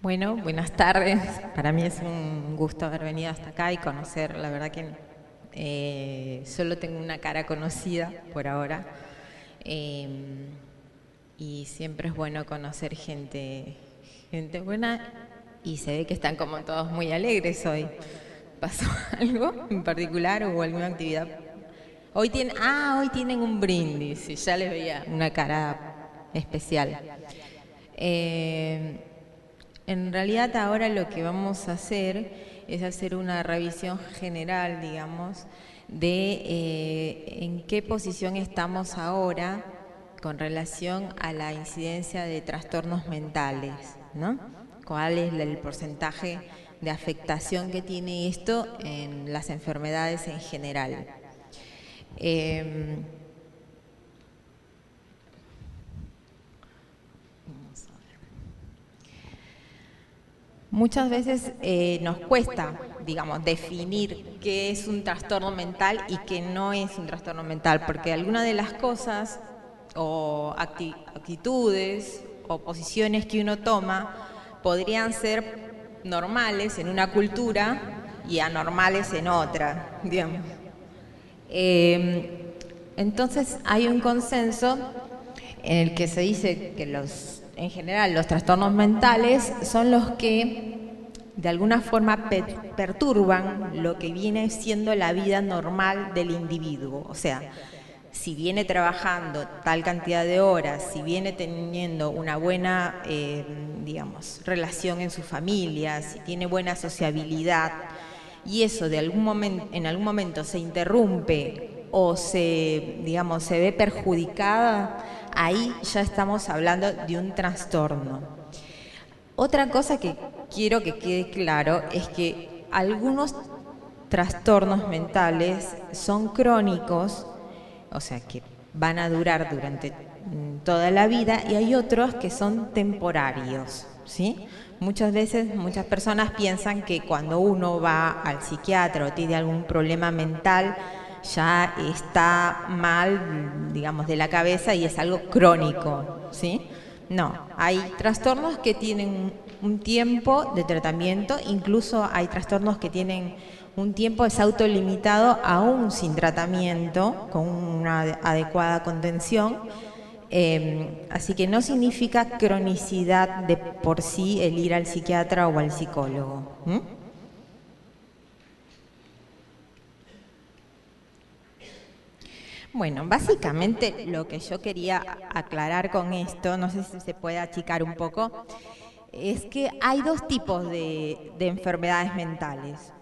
Bueno, buenas tardes. Para mí es un gusto haber venido hasta acá y conocer. La verdad que solo tengo una cara conocida por ahora. Eh, y siempre es bueno conocer gente buena, y se ve que están como todos muy alegres hoy. ¿Pasó algo en particular o alguna actividad? Hoy tienen un brindis, y ya les veía una cara especial. Eh, en realidad ahora lo que vamos a hacer es hacer una revisión general, digamos, de en qué posición estamos ahora con relación a la incidencia de trastornos mentales, ¿no? ¿Cuál es el porcentaje de afectación que tiene esto en las enfermedades en general? Eh, Muchas veces nos cuesta, digamos, definir qué es un trastorno mental y qué no es un trastorno mental, porque algunas de las cosas o actitudes o posiciones que uno toma podrían ser normales en una cultura y anormales en otra, digamos. Entonces hay un consenso en el que se dice que en general los trastornos mentales son los que de alguna forma perturban lo que viene siendo la vida normal del individuo. O sea, si viene trabajando tal cantidad de horas, si viene teniendo una buena, digamos, relación en su familia, si tiene buena sociabilidad, y eso en algún momento se interrumpe o digamos, se ve perjudicada, ahí ya estamos hablando de un trastorno. Otra cosa que quiero que quede claro es que algunos trastornos mentales son crónicos, o sea, que van a durar durante toda la vida, y hay otros que son temporarios, ¿sí? Muchas veces, muchas personas piensan que cuando uno va al psiquiatra o tiene algún problema mental, ya está mal, digamos, de la cabeza y es algo crónico, ¿sí? No, hay trastornos que tienen un tiempo de tratamiento, incluso hay trastornos que tienen un tiempo es autolimitado aún sin tratamiento, con una adecuada contención. Así que no significa cronicidad de por sí el ir al psiquiatra o al psicólogo. Bueno, básicamente lo que yo quería aclarar con esto, no sé si se puede achicar un poco, es que hay dos tipos de enfermedades mentales.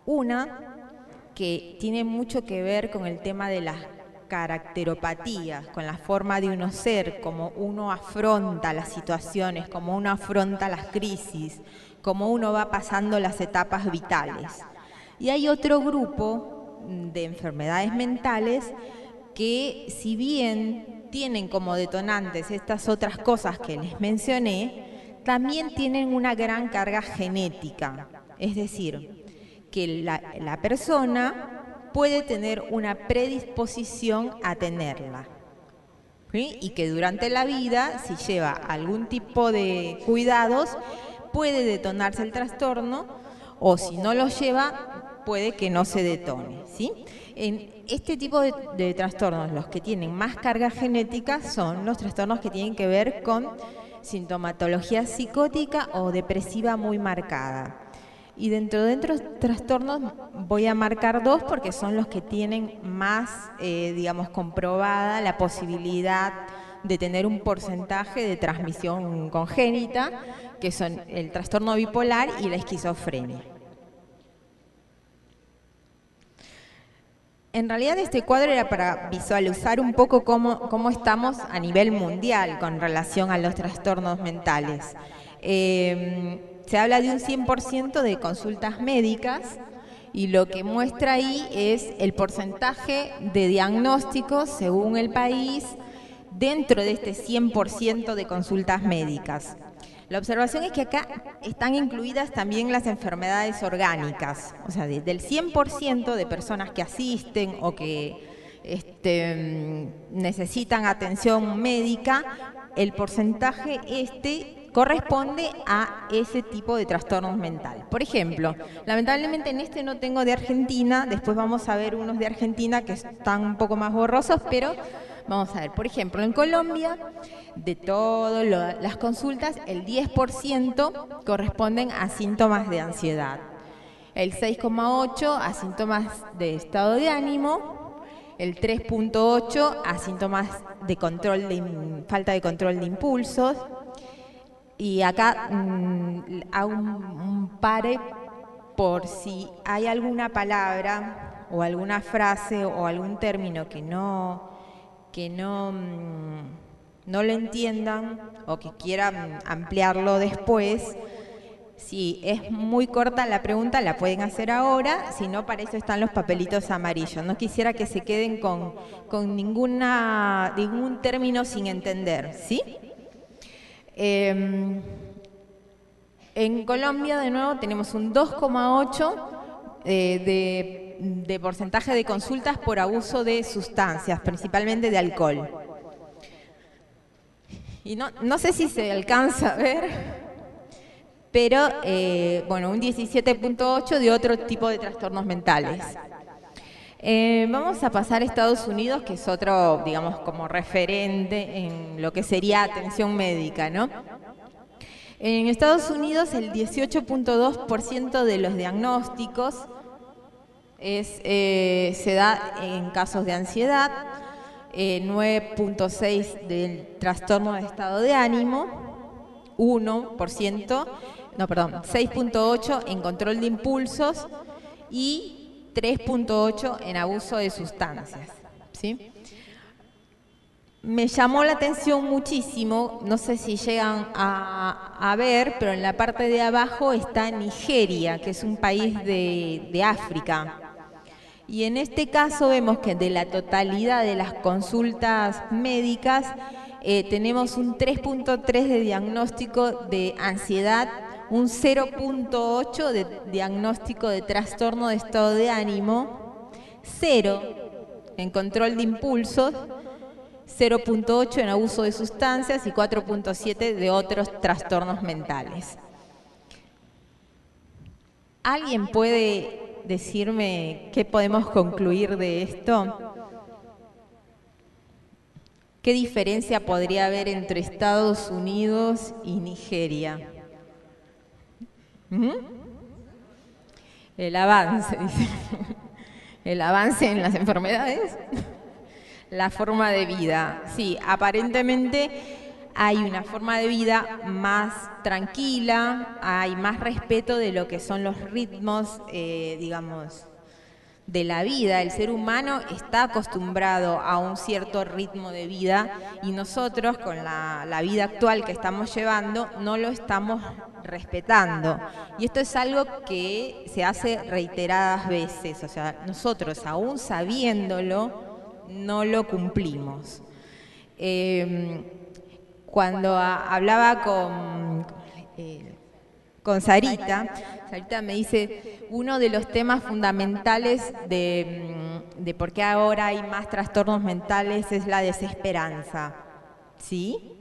Una que tiene mucho que ver con el tema de las caracteropatías, con la forma de uno ser, cómo uno afronta las situaciones, cómo uno afronta las crisis, cómo uno va pasando las etapas vitales. Y hay otro grupo de enfermedades mentales que, si bien tienen como detonantes estas otras cosas que les mencioné, también tienen una gran carga genética. Es decir, que la persona puede tener una predisposición a tenerla, ¿sí? Y que durante la vida, si lleva algún tipo de cuidados, puede detonarse el trastorno, o si no lo lleva, puede que no se detone, ¿sí? En este tipo de trastornos, los que tienen más carga genética son los trastornos que tienen que ver con sintomatología psicótica o depresiva muy marcada. Y dentro de los trastornos voy a marcar dos porque son los que tienen más, digamos, comprobada la posibilidad de tener un porcentaje de transmisión congénita, que son el trastorno bipolar y la esquizofrenia. En realidad este cuadro era para visualizar un poco cómo estamos a nivel mundial con relación a los trastornos mentales. Se habla de un 100% de consultas médicas, y lo que muestra ahí es el porcentaje de diagnósticos según el país dentro de este 100% de consultas médicas. La observación es que acá están incluidas también las enfermedades orgánicas, o sea, del 100% de personas que asisten o que necesitan atención médica, el porcentaje corresponde a ese tipo de trastornos mentales. Por ejemplo, lamentablemente en este no tengo de Argentina, después vamos a ver unos de Argentina que están un poco más borrosos, pero vamos a ver, por ejemplo, en Colombia, de todas las consultas, el 10% corresponden a síntomas de ansiedad, el 6,8% a síntomas de estado de ánimo, el 3,8% a síntomas de falta de control de impulsos. Y acá hago un pare por si hay alguna palabra o alguna frase o algún término que no lo entiendan o que quieran ampliarlo después. Si es muy corta la pregunta, la pueden hacer ahora, si no, para eso están los papelitos amarillos. No quisiera que se queden con ningún término sin entender, ¿sí? En Colombia, de nuevo, tenemos un 2,8% de porcentaje de consultas por abuso de sustancias, principalmente de alcohol. Y no sé si se alcanza a ver, pero bueno, un 17,8% de otro tipo de trastornos mentales. Vamos a pasar a Estados Unidos, que es otro, digamos, como referente en lo que sería atención médica, ¿no? En Estados Unidos, el 18,2% de los diagnósticos se da en casos de ansiedad, 9,6% del trastorno de estado de ánimo, 6,8% en control de impulsos y 3,8% en abuso de sustancias, ¿sí? Me llamó la atención muchísimo, no sé si llegan a ver, pero en la parte de abajo está Nigeria, que es un país de África. Y en este caso vemos que de la totalidad de las consultas médicas tenemos un 3,3% de diagnóstico de ansiedad, un 0,8% de diagnóstico de trastorno de estado de ánimo, 0 en control de impulsos, 0,8% en abuso de sustancias y 4,7% de otros trastornos mentales. ¿Alguien puede decirme qué podemos concluir de esto? ¿Qué diferencia podría haber entre Estados Unidos y Nigeria? El avance, dice. El avance en las enfermedades. La forma de vida. Sí, aparentemente hay una forma de vida más tranquila, hay más respeto de lo que son los ritmos, digamos, de la vida. El ser humano está acostumbrado a un cierto ritmo de vida y nosotros, con la vida actual que estamos llevando, no lo estamos respetando. Y esto es algo que se hace reiteradas veces, o sea, nosotros, aún sabiéndolo, no lo cumplimos. Cuando hablaba con Sarita me dice, uno de los temas fundamentales de por qué ahora hay más trastornos mentales es la desesperanza, ¿sí?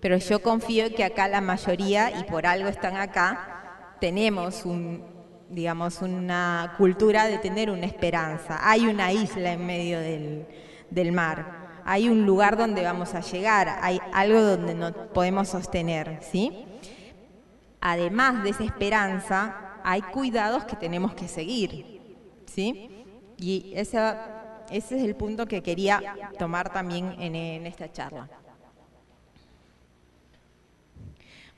Pero yo confío que acá la mayoría, y por algo están acá, tenemos digamos, una cultura de tener una esperanza. Hay una isla en medio del mar, hay un lugar donde vamos a llegar, hay algo donde nos podemos sostener, ¿sí? Además de esa esperanza, hay cuidados que tenemos que seguir, ¿sí? Y ese es el punto que quería tomar también en esta charla.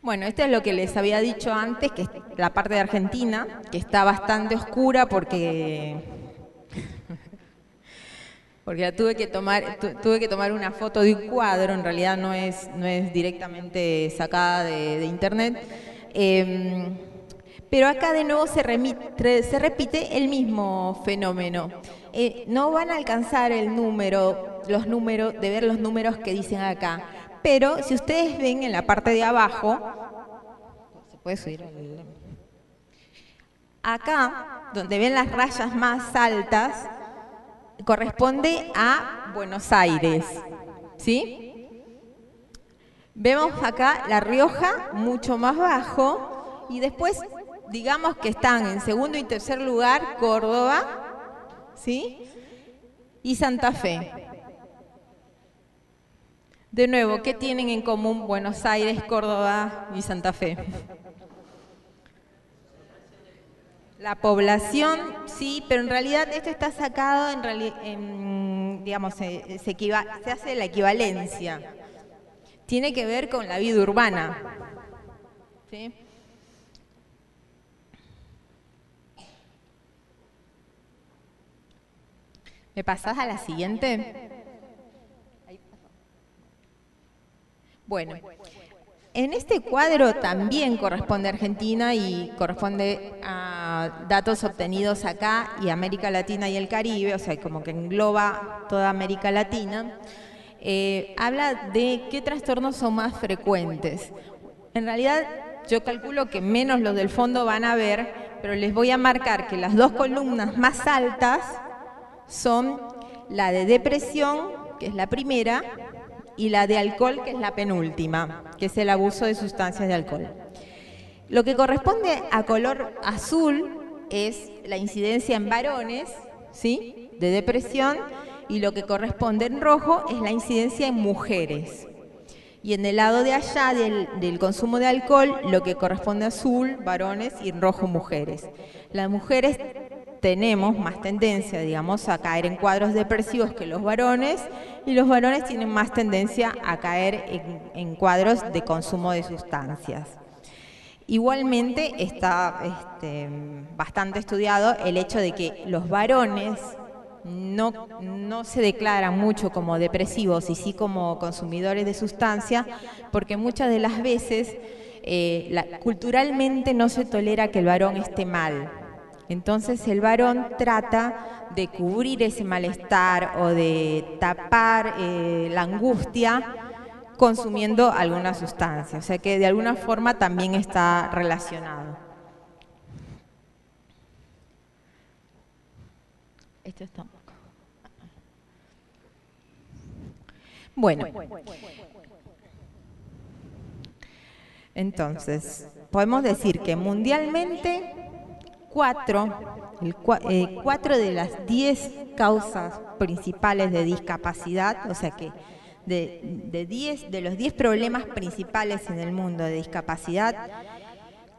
Bueno, esto es lo que les había dicho antes, que es la parte de Argentina, que está bastante oscura porque tuve que tomar una foto de un cuadro, en realidad no es directamente sacada de internet. Pero acá de nuevo se repite el mismo fenómeno. No van a alcanzar de ver los números que dicen acá. Pero si ustedes ven en la parte de abajo, ¿se puede subir? Acá, donde ven las rayas más altas, corresponde a Buenos Aires, ¿sí? Vemos acá La Rioja mucho más bajo y después digamos que están en segundo y tercer lugar Córdoba, ¿sí? Y Santa Fe. De nuevo, ¿qué tienen en común Buenos Aires, Córdoba y Santa Fe? La población, sí, pero en realidad esto está sacado, digamos, se hace la equivalencia. Tiene que ver con la vida urbana. ¿Sí? ¿Me pasás a la siguiente? Bueno, en este cuadro también corresponde a Argentina y corresponde a datos obtenidos acá y América Latina y el Caribe, o sea, como que engloba toda América Latina. Habla de qué trastornos son más frecuentes. En realidad, yo calculo que menos los del fondo van a ver, pero les voy a marcar que las dos columnas más altas son la de depresión, que es la primera, y la de alcohol, que es la penúltima, que es el abuso de sustancias de alcohol. Lo que corresponde a color azul es la incidencia en varones, ¿sí?, de depresión, y lo que corresponde en rojo es la incidencia en mujeres. Y en el lado de allá del consumo de alcohol, lo que corresponde a azul, varones, y en rojo, mujeres. Las mujeres tenemos más tendencia, digamos, a caer en cuadros depresivos que los varones, y los varones tienen más tendencia a caer en cuadros de consumo de sustancias. Igualmente está bastante estudiado el hecho de que los varones no se declaran mucho como depresivos y sí como consumidores de sustancia, porque muchas de las veces culturalmente no se tolera que el varón esté mal. Entonces el varón trata de cubrir ese malestar o de tapar la angustia consumiendo alguna sustancia, o sea que de alguna forma también está relacionado. Esto está. Bueno, entonces podemos decir que mundialmente 4 de las 10 causas principales de discapacidad, o sea que de los 10 problemas principales en el mundo de discapacidad,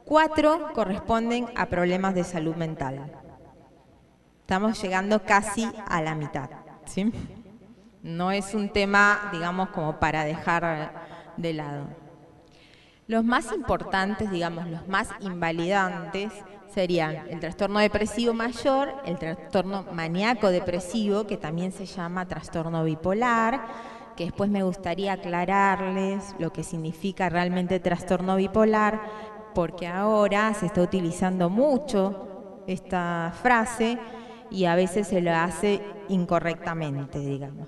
4 corresponden a problemas de salud mental. Estamos llegando casi a la mitad, ¿sí? No es un tema, digamos, como para dejar de lado. Los más importantes, digamos, los más invalidantes serían el trastorno depresivo mayor, el trastorno maníaco-depresivo, que también se llama trastorno bipolar, que después me gustaría aclararles lo que significa realmente trastorno bipolar, porque ahora se está utilizando mucho esta frase y a veces se lo hace incorrectamente, digamos.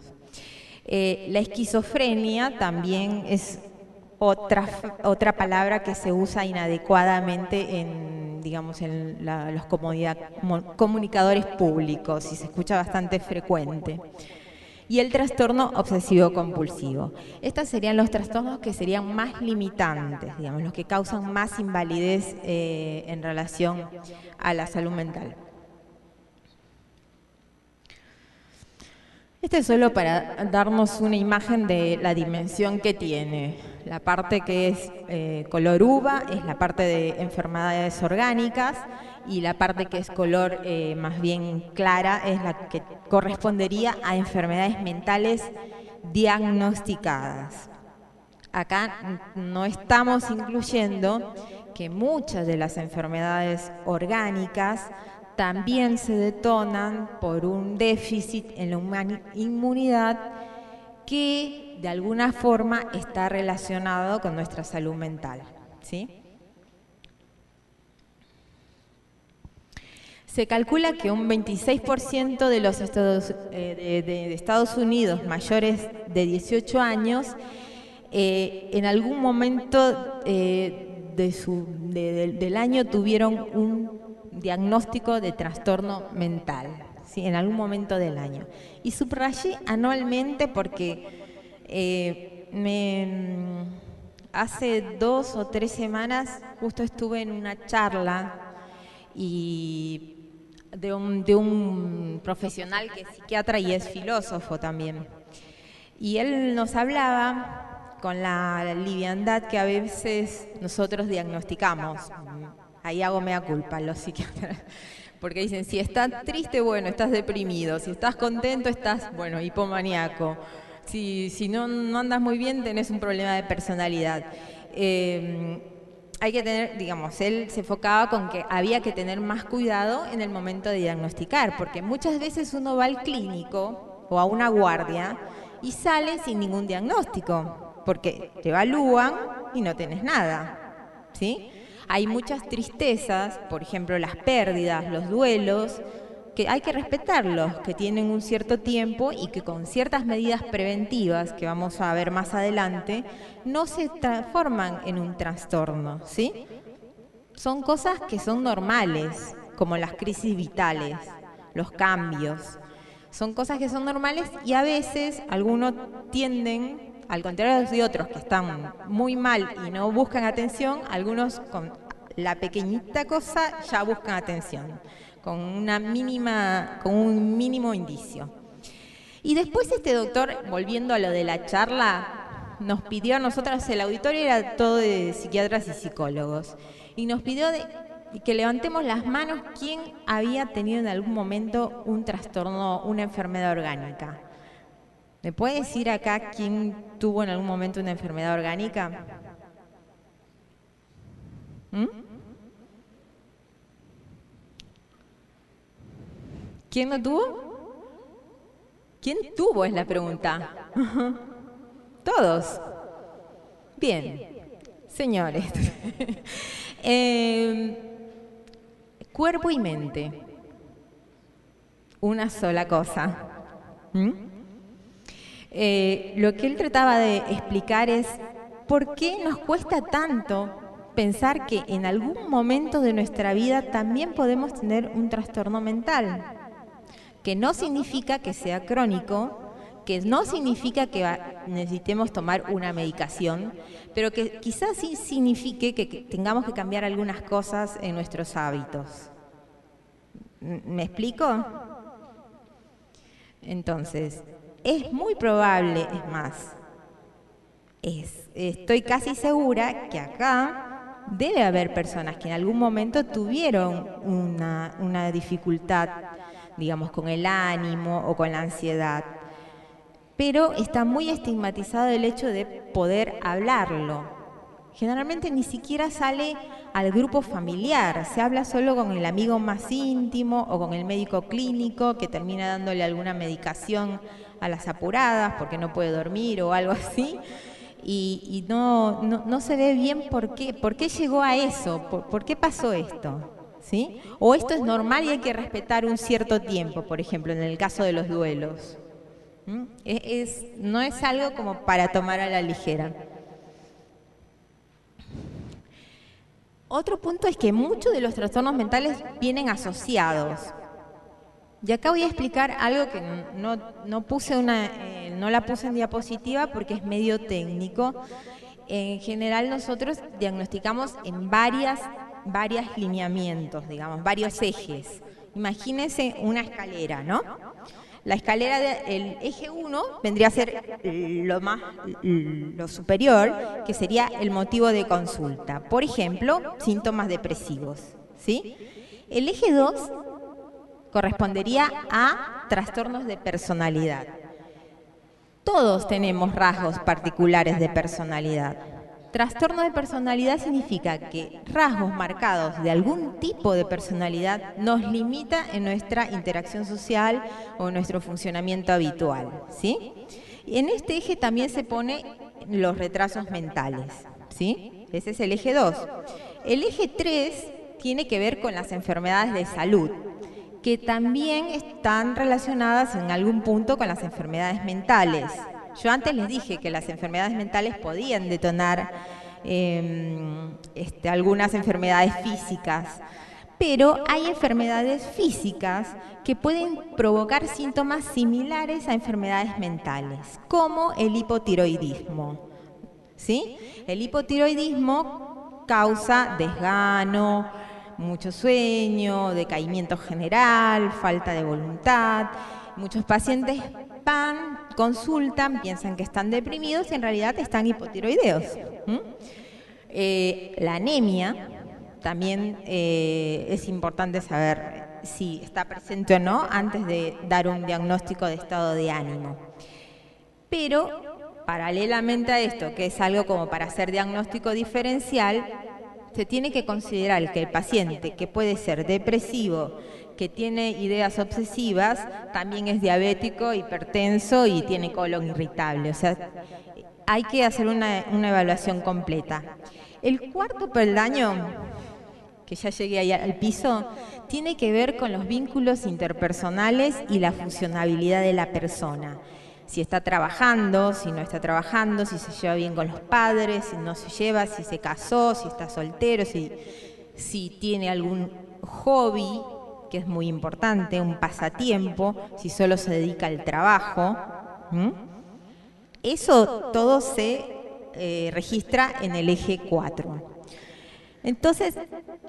La esquizofrenia también es otra palabra que se usa inadecuadamente en, digamos, en los comunicadores públicos y se escucha bastante frecuente. Y el trastorno obsesivo-compulsivo. Estos serían los trastornos que serían más limitantes, digamos, los que causan más invalidez en relación a la salud mental. Este es solo para darnos una imagen de la dimensión que tiene. La parte que es color uva es la parte de enfermedades orgánicas y la parte que es color más bien clara es la que correspondería a enfermedades mentales diagnosticadas. Acá no estamos incluyendo que muchas de las enfermedades orgánicas también se detonan por un déficit en la inmunidad que de alguna forma está relacionado con nuestra salud mental, ¿sí? Se calcula que un 26% de los de Estados Unidos mayores de 18 años en algún momento del año tuvieron un diagnóstico de trastorno mental, ¿sí?, en algún momento del año. Y subrayé anualmente porque Hace 2 o 3 semanas justo estuve en una charla y de un profesional que es psiquiatra y es filósofo también. Y él nos hablaba con la liviandad que a veces nosotros diagnosticamos. Ahí hago mea culpa los psiquiatras. Porque dicen, si estás triste, bueno, estás deprimido. Si estás contento, estás, bueno, hipomaníaco. Si no andas muy bien, tenés un problema de personalidad. Hay que tener, digamos, él se enfocaba con que había que tener más cuidado en el momento de diagnosticar, porque muchas veces uno va al clínico o a una guardia y sale sin ningún diagnóstico, porque te evalúan y no tenés nada, ¿sí? Hay muchas tristezas, por ejemplo, las pérdidas, los duelos, que hay que respetarlos, que tienen un cierto tiempo y que con ciertas medidas preventivas, que vamos a ver más adelante, no se transforman en un trastorno, ¿sí? Son cosas que son normales, como las crisis vitales, los cambios. Son cosas que son normales y a veces algunos tienden, al contrario de otros que están muy mal y no buscan atención, algunos con la pequeñita cosa ya buscan atención, con un mínimo indicio. Y después este doctor, volviendo a lo de la charla, nos pidió a nosotros, el auditorio era todo de psiquiatras y psicólogos, y nos pidió que levantemos las manos quién había tenido en algún momento un trastorno, una enfermedad orgánica. ¿Me puede decir acá quién tuvo en algún momento una enfermedad orgánica? ¿Quién no tuvo? ¿Quién tuvo es la pregunta? Todos. Bien, señores. Cuerpo y mente. Una sola cosa. Lo que él trataba de explicar es por qué nos cuesta tanto pensar que en algún momento de nuestra vida también podemos tener un trastorno mental, que no significa que sea crónico, que no significa que necesitemos tomar una medicación, pero que quizás sí signifique que tengamos que cambiar algunas cosas en nuestros hábitos. ¿Me explico? Entonces, es muy probable, es más, estoy casi segura que acá debe haber personas que en algún momento tuvieron una dificultad, digamos, con el ánimo o con la ansiedad, pero está muy estigmatizado el hecho de poder hablarlo. Generalmente ni siquiera sale al grupo familiar, se habla solo con el amigo más íntimo o con el médico clínico que termina dándole alguna medicación a las apuradas porque no puede dormir o algo así, y no se ve bien por qué llegó a eso, por qué pasó esto, ¿sí? O esto es normal y hay que respetar un cierto tiempo, por ejemplo, en el caso de los duelos. No es algo como para tomar a la ligera. Otro punto es que muchos de los trastornos mentales vienen asociados. Y acá voy a explicar algo que no la puse en diapositiva porque es medio técnico. En general nosotros diagnosticamos en varios lineamientos, digamos, varios ejes. Imagínense una escalera, ¿no? La escalera del eje 1 vendría a ser lo superior, que sería el motivo de consulta. Por ejemplo, síntomas depresivos, ¿sí? El eje 2 correspondería a trastornos de personalidad. Todos tenemos rasgos particulares de personalidad. Trastorno de personalidad significa que rasgos marcados de algún tipo de personalidad nos limita en nuestra interacción social o en nuestro funcionamiento habitual, ¿sí? En este eje también se ponen los retrasos mentales, ¿sí? Ese es el eje 2. El eje 3 tiene que ver con las enfermedades de salud, que también están relacionadas en algún punto con las enfermedades mentales. Yo antes les dije que las enfermedades mentales podían detonar algunas enfermedades físicas, pero hay enfermedades físicas que pueden provocar síntomas similares a enfermedades mentales, como el hipotiroidismo. ¿sí? El hipotiroidismo causa desgano, mucho sueño, decaimiento general, falta de voluntad. Muchos pacientes consultan, piensan que están deprimidos y en realidad están hipotiroideos. La anemia, también es importante saber si está presente o no antes de dar un diagnóstico de estado de ánimo. Pero, paralelamente a esto, que es algo como para hacer diagnóstico diferencial, se tiene que considerar que el paciente que puede ser depresivo, que tiene ideas obsesivas, también es diabético, hipertenso y tiene colon irritable. O sea, hay que hacer una evaluación completa. El cuarto peldaño, que ya llegué ahí al piso, tiene que ver con los vínculos interpersonales y la funcionabilidad de la persona. Si está trabajando, si no está trabajando, si se lleva bien con los padres, si no se lleva, si se casó, si está soltero, si tiene algún hobby, que es muy importante, un pasatiempo, si solo se dedica al trabajo. Eso todo se registra en el eje 4. Entonces,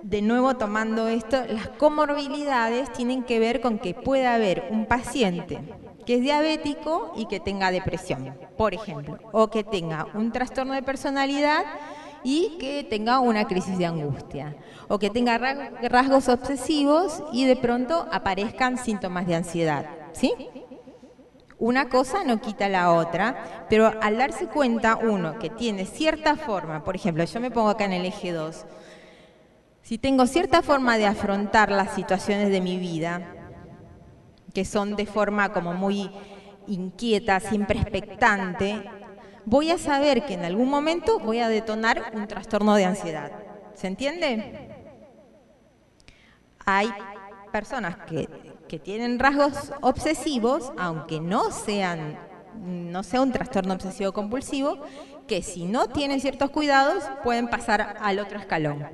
de nuevo tomando esto, las comorbilidades tienen que ver con que pueda haber un paciente que es diabético y que tenga depresión, por ejemplo, o que tenga un trastorno de personalidad y que tenga una crisis de angustia, o que tenga rasgos obsesivos y de pronto aparezcan síntomas de ansiedad, ¿sí? Una cosa no quita la otra, pero al darse cuenta uno que tiene cierta forma, por ejemplo, yo me pongo acá en el eje 2, si tengo cierta forma de afrontar las situaciones de mi vida, que son de forma como muy inquieta, siempre expectante, voy a saber que en algún momento voy a detonar un trastorno de ansiedad. ¿Se entiende? Hay personas que tienen rasgos obsesivos, aunque no sea un trastorno obsesivo compulsivo, que si no tienen ciertos cuidados pueden pasar al otro escalón.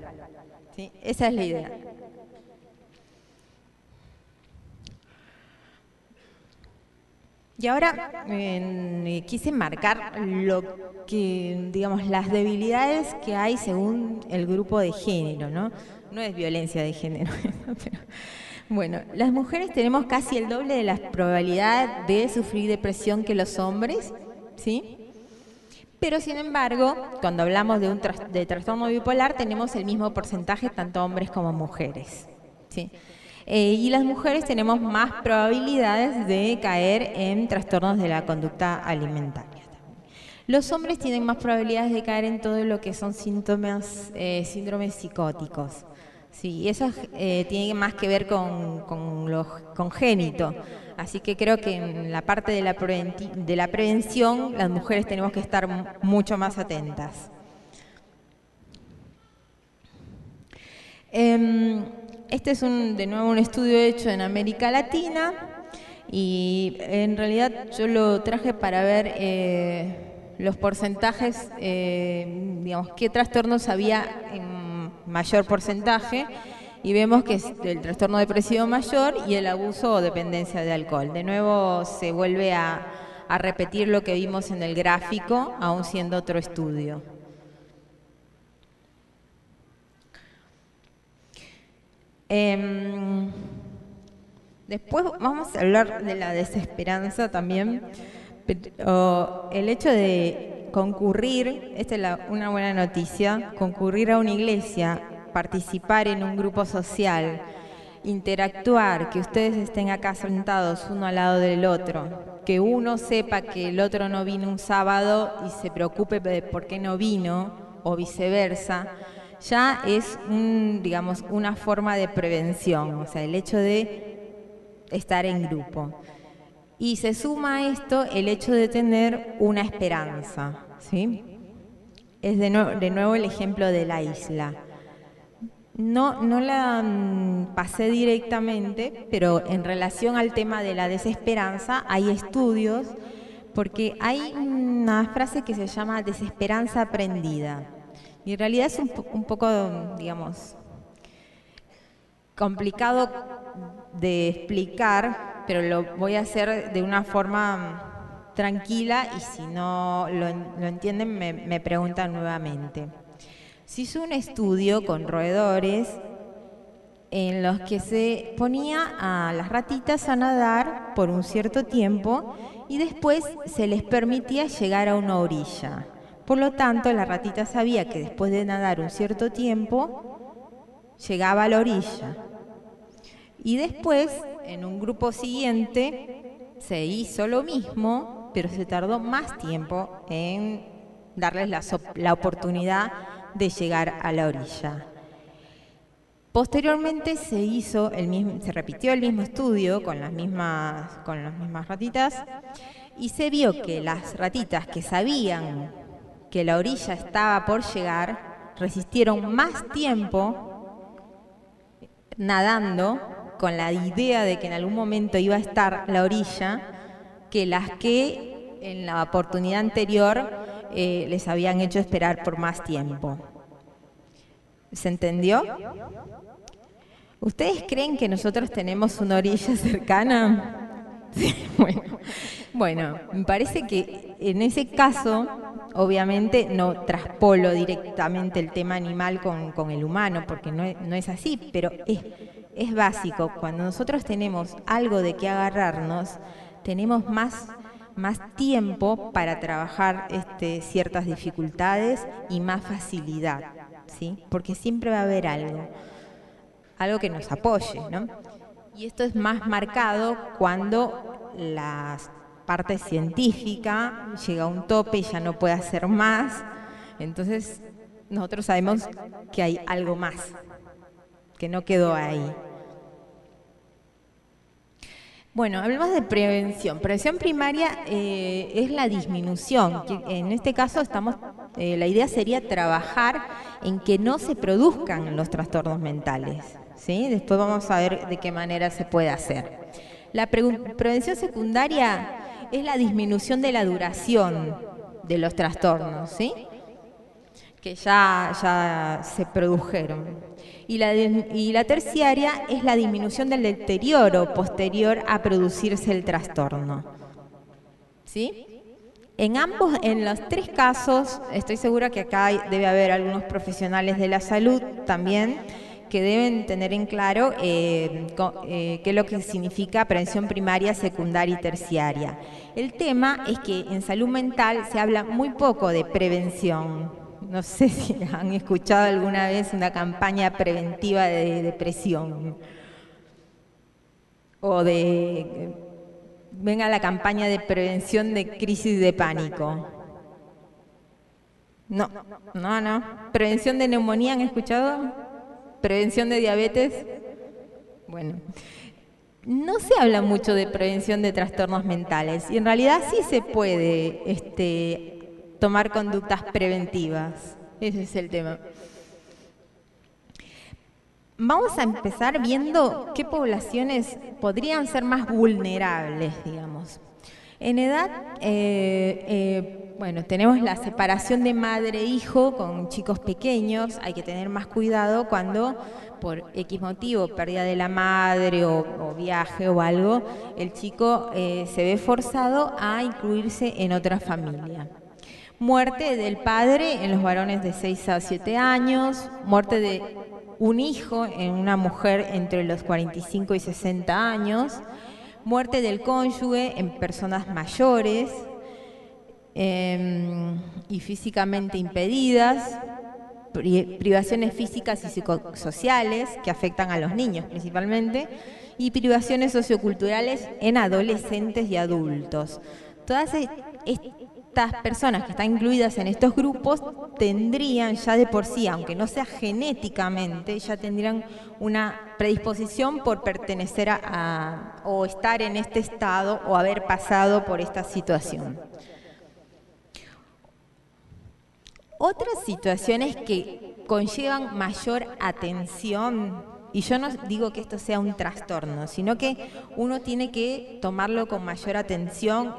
¿Sí? Esa es la idea. Y ahora quise marcar las debilidades que hay según el grupo de género, ¿no? No es violencia de género, pero bueno, las mujeres tenemos casi el doble de las probabilidades de sufrir depresión que los hombres, ¿sí? Pero sin embargo, cuando hablamos de trastorno bipolar, tenemos el mismo porcentaje tanto hombres como mujeres, ¿sí? Y las mujeres tenemos más probabilidades de caer en trastornos de la conducta alimentaria. Los hombres tienen más probabilidades de caer en todo lo que son síndromes psicóticos. Sí, eso tiene más que ver con lo congénito. Así que creo que en la parte de la prevención, las mujeres tenemos que estar mucho más atentas. Este es de nuevo un estudio hecho en América Latina y en realidad yo lo traje para ver los porcentajes, qué trastornos había en mayor porcentaje, y vemos que es el trastorno depresivo mayor y el abuso o dependencia de alcohol. De nuevo se vuelve a repetir lo que vimos en el gráfico, aún siendo otro estudio. Después vamos a hablar de la desesperanza también, pero el hecho de concurrir, esta es una buena noticia, concurrir a una iglesia, participar en un grupo social, interactuar, que ustedes estén acá sentados uno al lado del otro, que uno sepa que el otro no vino un sábado y se preocupe de por qué no vino, o viceversa, ya es una forma de prevención, o sea, el hecho de estar en grupo. Y se suma a esto el hecho de tener una esperanza, ¿sí? Es de nuevo el ejemplo de la isla. No la pasé directamente, pero en relación al tema de la desesperanza hay estudios, porque hay una frase que se llama desesperanza aprendida. Y en realidad es un poco, complicado de explicar, pero lo voy a hacer de una forma tranquila y si no lo entienden me preguntan nuevamente. Se hizo un estudio con roedores en los que se ponía a las ratitas a nadar por un cierto tiempo y después se les permitía llegar a una orilla. Por lo tanto, la ratita sabía que después de nadar un cierto tiempo, llegaba a la orilla. Y después, en un grupo siguiente, se hizo lo mismo, pero se tardó más tiempo en darles la oportunidad de llegar a la orilla. Posteriormente se repitió el mismo estudio con las mismas ratitas y se vio que las ratitas que sabían que la orilla estaba por llegar resistieron más tiempo nadando con la idea de que en algún momento iba a estar la orilla que las que en la oportunidad anterior les habían hecho esperar por más tiempo. ¿Se entendió? ¿Ustedes creen que nosotros tenemos una orilla cercana? Sí, bueno, me parece que en ese caso, obviamente, no traspolo directamente el tema animal con el humano, porque no es así, pero es básico. Cuando nosotros tenemos algo de qué agarrarnos, tenemos más tiempo para trabajar ciertas dificultades y más facilidad, ¿sí? Porque siempre va a haber algo que nos apoye, ¿no? Y esto es más marcado cuando la parte científica llega a un tope y ya no puede hacer más. Entonces, nosotros sabemos que hay algo más, que no quedó ahí. Bueno, hablamos de prevención. Prevención primaria es la disminución. En este caso la idea sería trabajar en que no se produzcan los trastornos mentales, ¿sí? Después vamos a ver de qué manera se puede hacer. La prevención secundaria es la disminución de la duración de los trastornos, ¿sí? Que ya se produjeron. Y la terciaria es la disminución del deterioro posterior a producirse el trastorno, ¿sí? En los tres casos, estoy segura que acá debe haber algunos profesionales de la salud también que deben tener en claro qué es lo que significa prevención primaria, secundaria y terciaria. El tema es que en salud mental se habla muy poco de prevención. No sé si han escuchado alguna vez una campaña preventiva de depresión o venga la campaña de prevención de crisis de pánico. No. ¿Prevención de neumonía han escuchado? ¿Prevención de diabetes? Bueno, no se habla mucho de prevención de trastornos mentales y en realidad sí se puede tomar conductas preventivas. Ese es el tema. Vamos a empezar viendo qué poblaciones podrían ser más vulnerables, digamos. En edad, tenemos la separación de madre-hijo con chicos pequeños. Hay que tener más cuidado cuando, por X motivo, pérdida de la madre o viaje o algo, el chico se ve forzado a incluirse en otra familia. Muerte del padre en los varones de 6 a 7 años, muerte de un hijo en una mujer entre los 45 y 60 años, muerte del cónyuge en personas mayores y físicamente impedidas, privaciones físicas y psicosociales que afectan a los niños principalmente, y privaciones socioculturales en adolescentes y adultos. Todas estas personas que están incluidas en estos grupos tendrían ya de por sí, aunque no sea genéticamente, ya tendrían una predisposición por pertenecer o estar en este estado o haber pasado por esta situación. Otras situaciones que conllevan mayor atención, y yo no digo que esto sea un trastorno, sino que uno tiene que tomarlo con mayor atención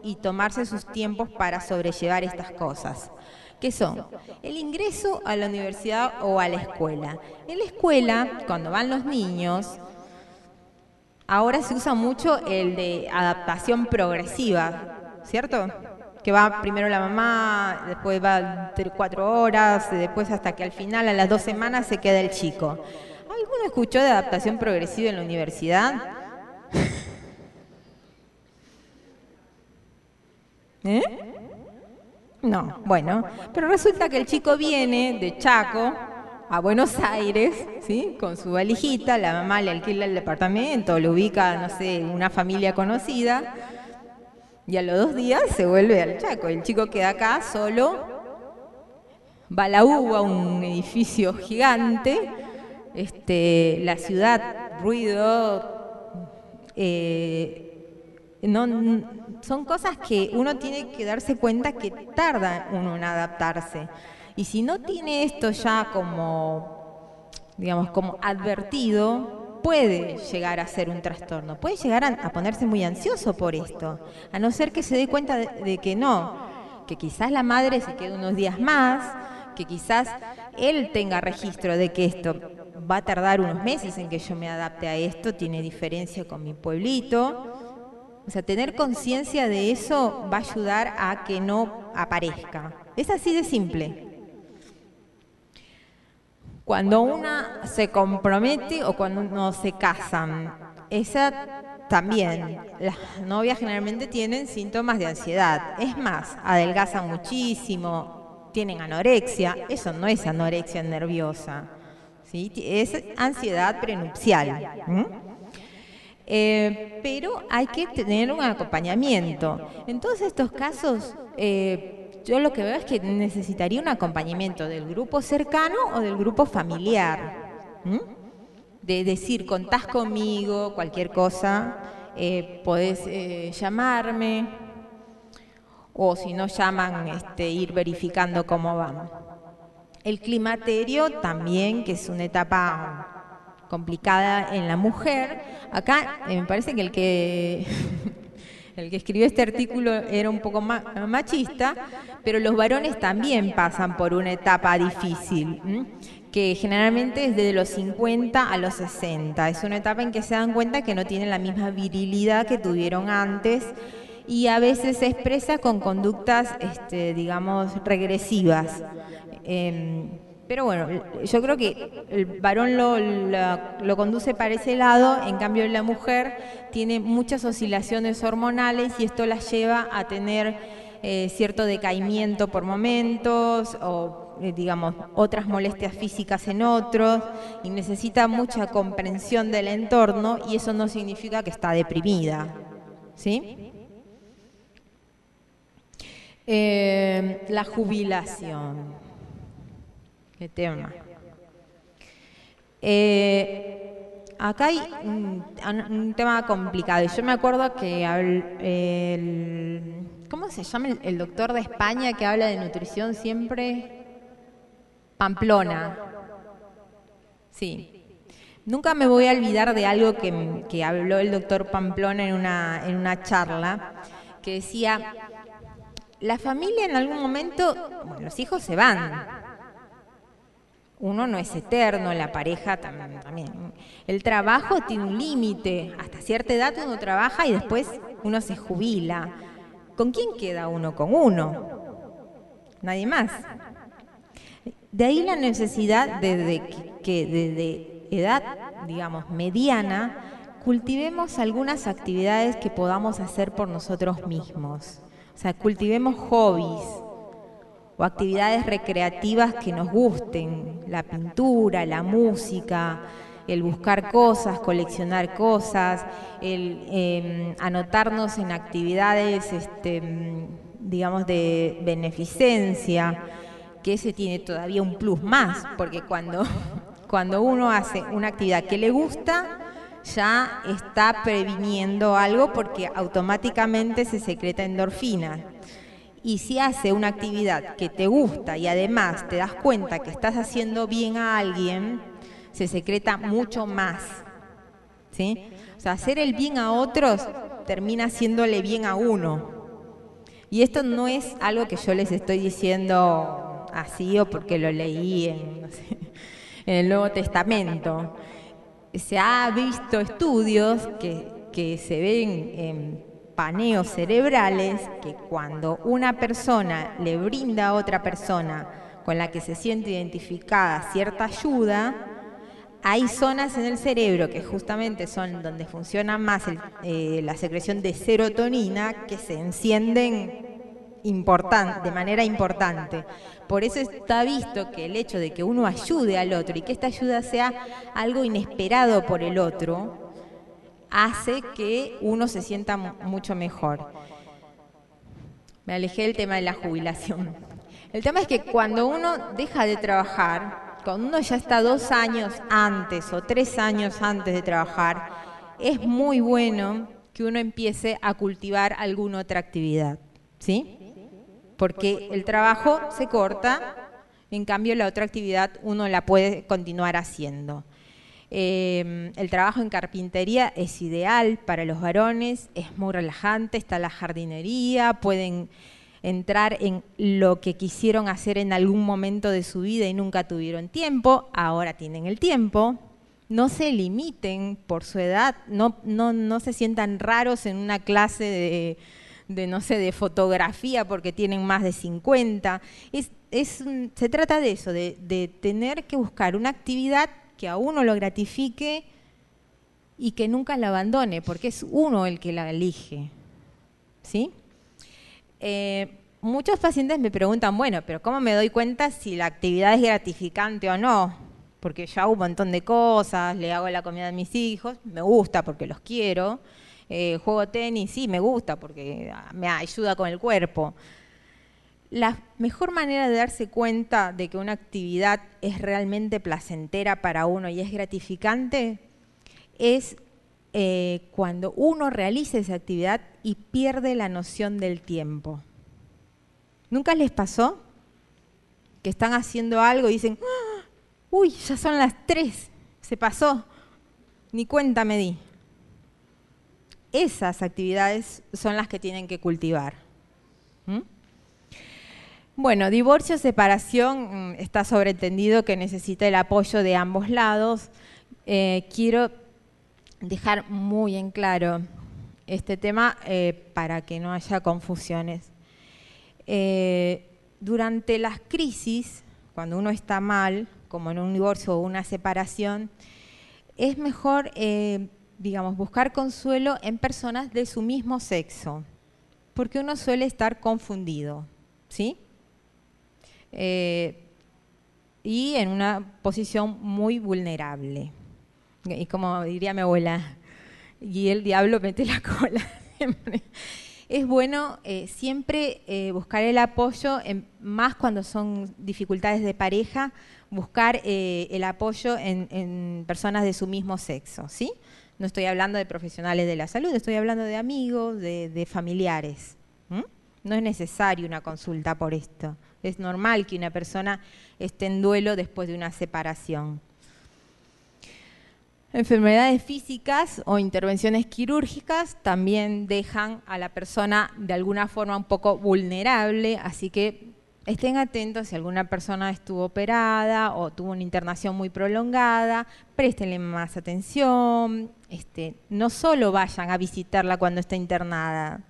y tomarse sus tiempos para sobrellevar estas cosas, que son el ingreso a la universidad o a la escuela. En la escuela, cuando van los niños, ahora se usa mucho el de adaptación progresiva, ¿cierto? Que va primero la mamá, después va 4 horas, después hasta que al final, a las 2 semanas, se queda el chico. ¿Alguno escuchó de adaptación progresiva en la universidad? ¿Eh? No, bueno, pero resulta que el chico viene de Chaco a Buenos Aires, ¿sí? Con su valijita, la mamá le alquila el departamento, lo ubica, no sé, en una familia conocida, y a los 2 días se vuelve al Chaco. El chico queda acá solo, va a la U, a un edificio gigante, la ciudad, ruido, son cosas que uno tiene que darse cuenta que tarda uno en adaptarse. Y si no tiene esto ya como, digamos, como advertido, puede llegar a ser un trastorno, puede llegar a ponerse muy ansioso por esto, a no ser que se dé cuenta de que no, que quizás la madre se quede unos días más, que quizás él tenga registro de que esto va a tardar unos meses en que yo me adapte a esto, tiene diferencia con mi pueblito. O sea, tener conciencia de eso va a ayudar a que no aparezca. Es así de simple. Cuando una se compromete o cuando uno se casan, esa también, las novias generalmente tienen síntomas de ansiedad. Es más, adelgazan muchísimo, tienen anorexia. Eso no es anorexia nerviosa, ¿sí? Es ansiedad prenupcial. Pero hay que tener un acompañamiento. En todos estos casos, yo lo que veo es que necesitaría un acompañamiento del grupo cercano o del grupo familiar. De decir, contás conmigo, cualquier cosa, podés llamarme, o si no llaman, ir verificando cómo van. El climaterio también, que es una etapa complicada en la mujer. Acá me parece que el que escribió este artículo era un poco machista, pero los varones también pasan por una etapa difícil, que generalmente es desde los 50 a los 60. Es una etapa en que se dan cuenta que no tienen la misma virilidad que tuvieron antes y a veces se expresa con conductas, digamos, regresivas. Pero bueno, yo creo que el varón lo conduce para ese lado, en cambio la mujer tiene muchas oscilaciones hormonales y esto la lleva a tener cierto decaimiento por momentos o, digamos, otras molestias físicas en otros y necesita mucha comprensión del entorno y eso no significa que está deprimida, ¿sí? La jubilación. ¿Qué tema? Acá hay un tema complicado. Yo me acuerdo que ¿cómo se llama el doctor de España que habla de nutrición siempre? Pamplona. Sí. Nunca me voy a olvidar de algo que habló el doctor Pamplona en una charla, que decía, la familia en algún momento, bueno, los hijos se van. Uno no es eterno, la pareja también. El trabajo tiene un límite. Hasta cierta edad uno trabaja y después uno se jubila. ¿Con quién queda uno? Con uno. Nadie más. De ahí la necesidad de que desde edad, digamos, mediana, cultivemos algunas actividades que podamos hacer por nosotros mismos. O sea, cultivemos hobbies o actividades recreativas que nos gusten, la pintura, la música, el buscar cosas, coleccionar cosas, el anotarnos en actividades, digamos, de beneficencia, que ese tiene todavía un plus más, porque cuando uno hace una actividad que le gusta, ya está previniendo algo porque automáticamente se secreta endorfina. Y si hace una actividad que te gusta y además te das cuenta que estás haciendo bien a alguien, se secreta mucho más, ¿sí? O sea, hacer el bien a otros termina haciéndole bien a uno. Y esto no es algo que yo les estoy diciendo así o porque lo leí no sé, en el Nuevo Testamento. Se ha visto estudios que se ven paneos cerebrales que cuando una persona le brinda a otra persona con la que se siente identificada cierta ayuda, hay zonas en el cerebro que justamente son donde funciona más la secreción de serotonina que se encienden de manera importante. Por eso está visto que el hecho de que uno ayude al otro y que esta ayuda sea algo inesperado por el otro, hace que uno se sienta mucho mejor. Me alejé del tema de la jubilación. El tema es que cuando uno deja de trabajar, cuando uno ya está 2 años antes o 3 años antes de trabajar, es muy bueno que uno empiece a cultivar alguna otra actividad, ¿sí? Porque el trabajo se corta, en cambio la otra actividad uno la puede continuar haciendo. El trabajo en carpintería es ideal para los varones, es muy relajante, está la jardinería, pueden entrar en lo que quisieron hacer en algún momento de su vida y nunca tuvieron tiempo, ahora tienen el tiempo. No se limiten por su edad, no se sientan raros en una clase no sé, de fotografía porque tienen más de 50. Se trata de eso, de tener que buscar una actividad que a uno lo gratifique y que nunca la abandone, porque es uno el que la elige, ¿sí? Muchos pacientes me preguntan, bueno, pero ¿cómo me doy cuenta si la actividad es gratificante o no? Porque yo hago un montón de cosas, le hago la comida a mis hijos, me gusta porque los quiero, juego tenis, sí, me gusta porque me ayuda con el cuerpo. La mejor manera de darse cuenta de que una actividad es realmente placentera para uno y es gratificante es cuando uno realiza esa actividad y pierde la noción del tiempo. ¿Nunca les pasó que están haciendo algo y dicen, uy, ya son las 3, se pasó, ni cuenta me di? Esas actividades son las que tienen que cultivar. Bueno, divorcio, separación, está sobreentendido que necesita el apoyo de ambos lados. Quiero dejar muy en claro este tema para que no haya confusiones. Durante las crisis, cuando uno está mal, como en un divorcio o una separación, es mejor, digamos, buscar consuelo en personas de su mismo sexo, porque uno suele estar confundido, ¿sí? Y en una posición muy vulnerable. Y como diría mi abuela, y el diablo mete la cola. Es bueno siempre buscar el apoyo, más cuando son dificultades de pareja, buscar el apoyo en personas de su mismo sexo, ¿sí? No estoy hablando de profesionales de la salud, estoy hablando de amigos, de familiares. No es necesario una consulta por esto. Es normal que una persona esté en duelo después de una separación. Enfermedades físicas o intervenciones quirúrgicas también dejan a la persona de alguna forma un poco vulnerable, así que estén atentos si alguna persona estuvo operada o tuvo una internación muy prolongada, préstenle más atención, no solo vayan a visitarla cuando está internada.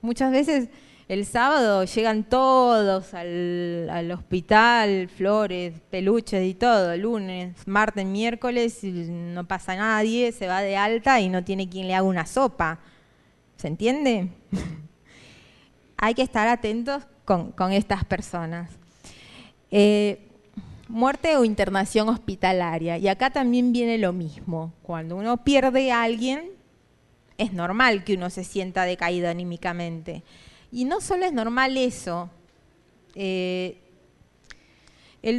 Muchas veces el sábado llegan todos al hospital, flores, peluches y todo, lunes, martes, miércoles, no pasa nadie, se va de alta y no tiene quien le haga una sopa. ¿Se entiende? Hay que estar atentos con estas personas. Muerte o internación hospitalaria. Y acá también viene lo mismo. Cuando uno pierde a alguien, es normal que uno se sienta decaído anímicamente. Y no solo es normal eso, el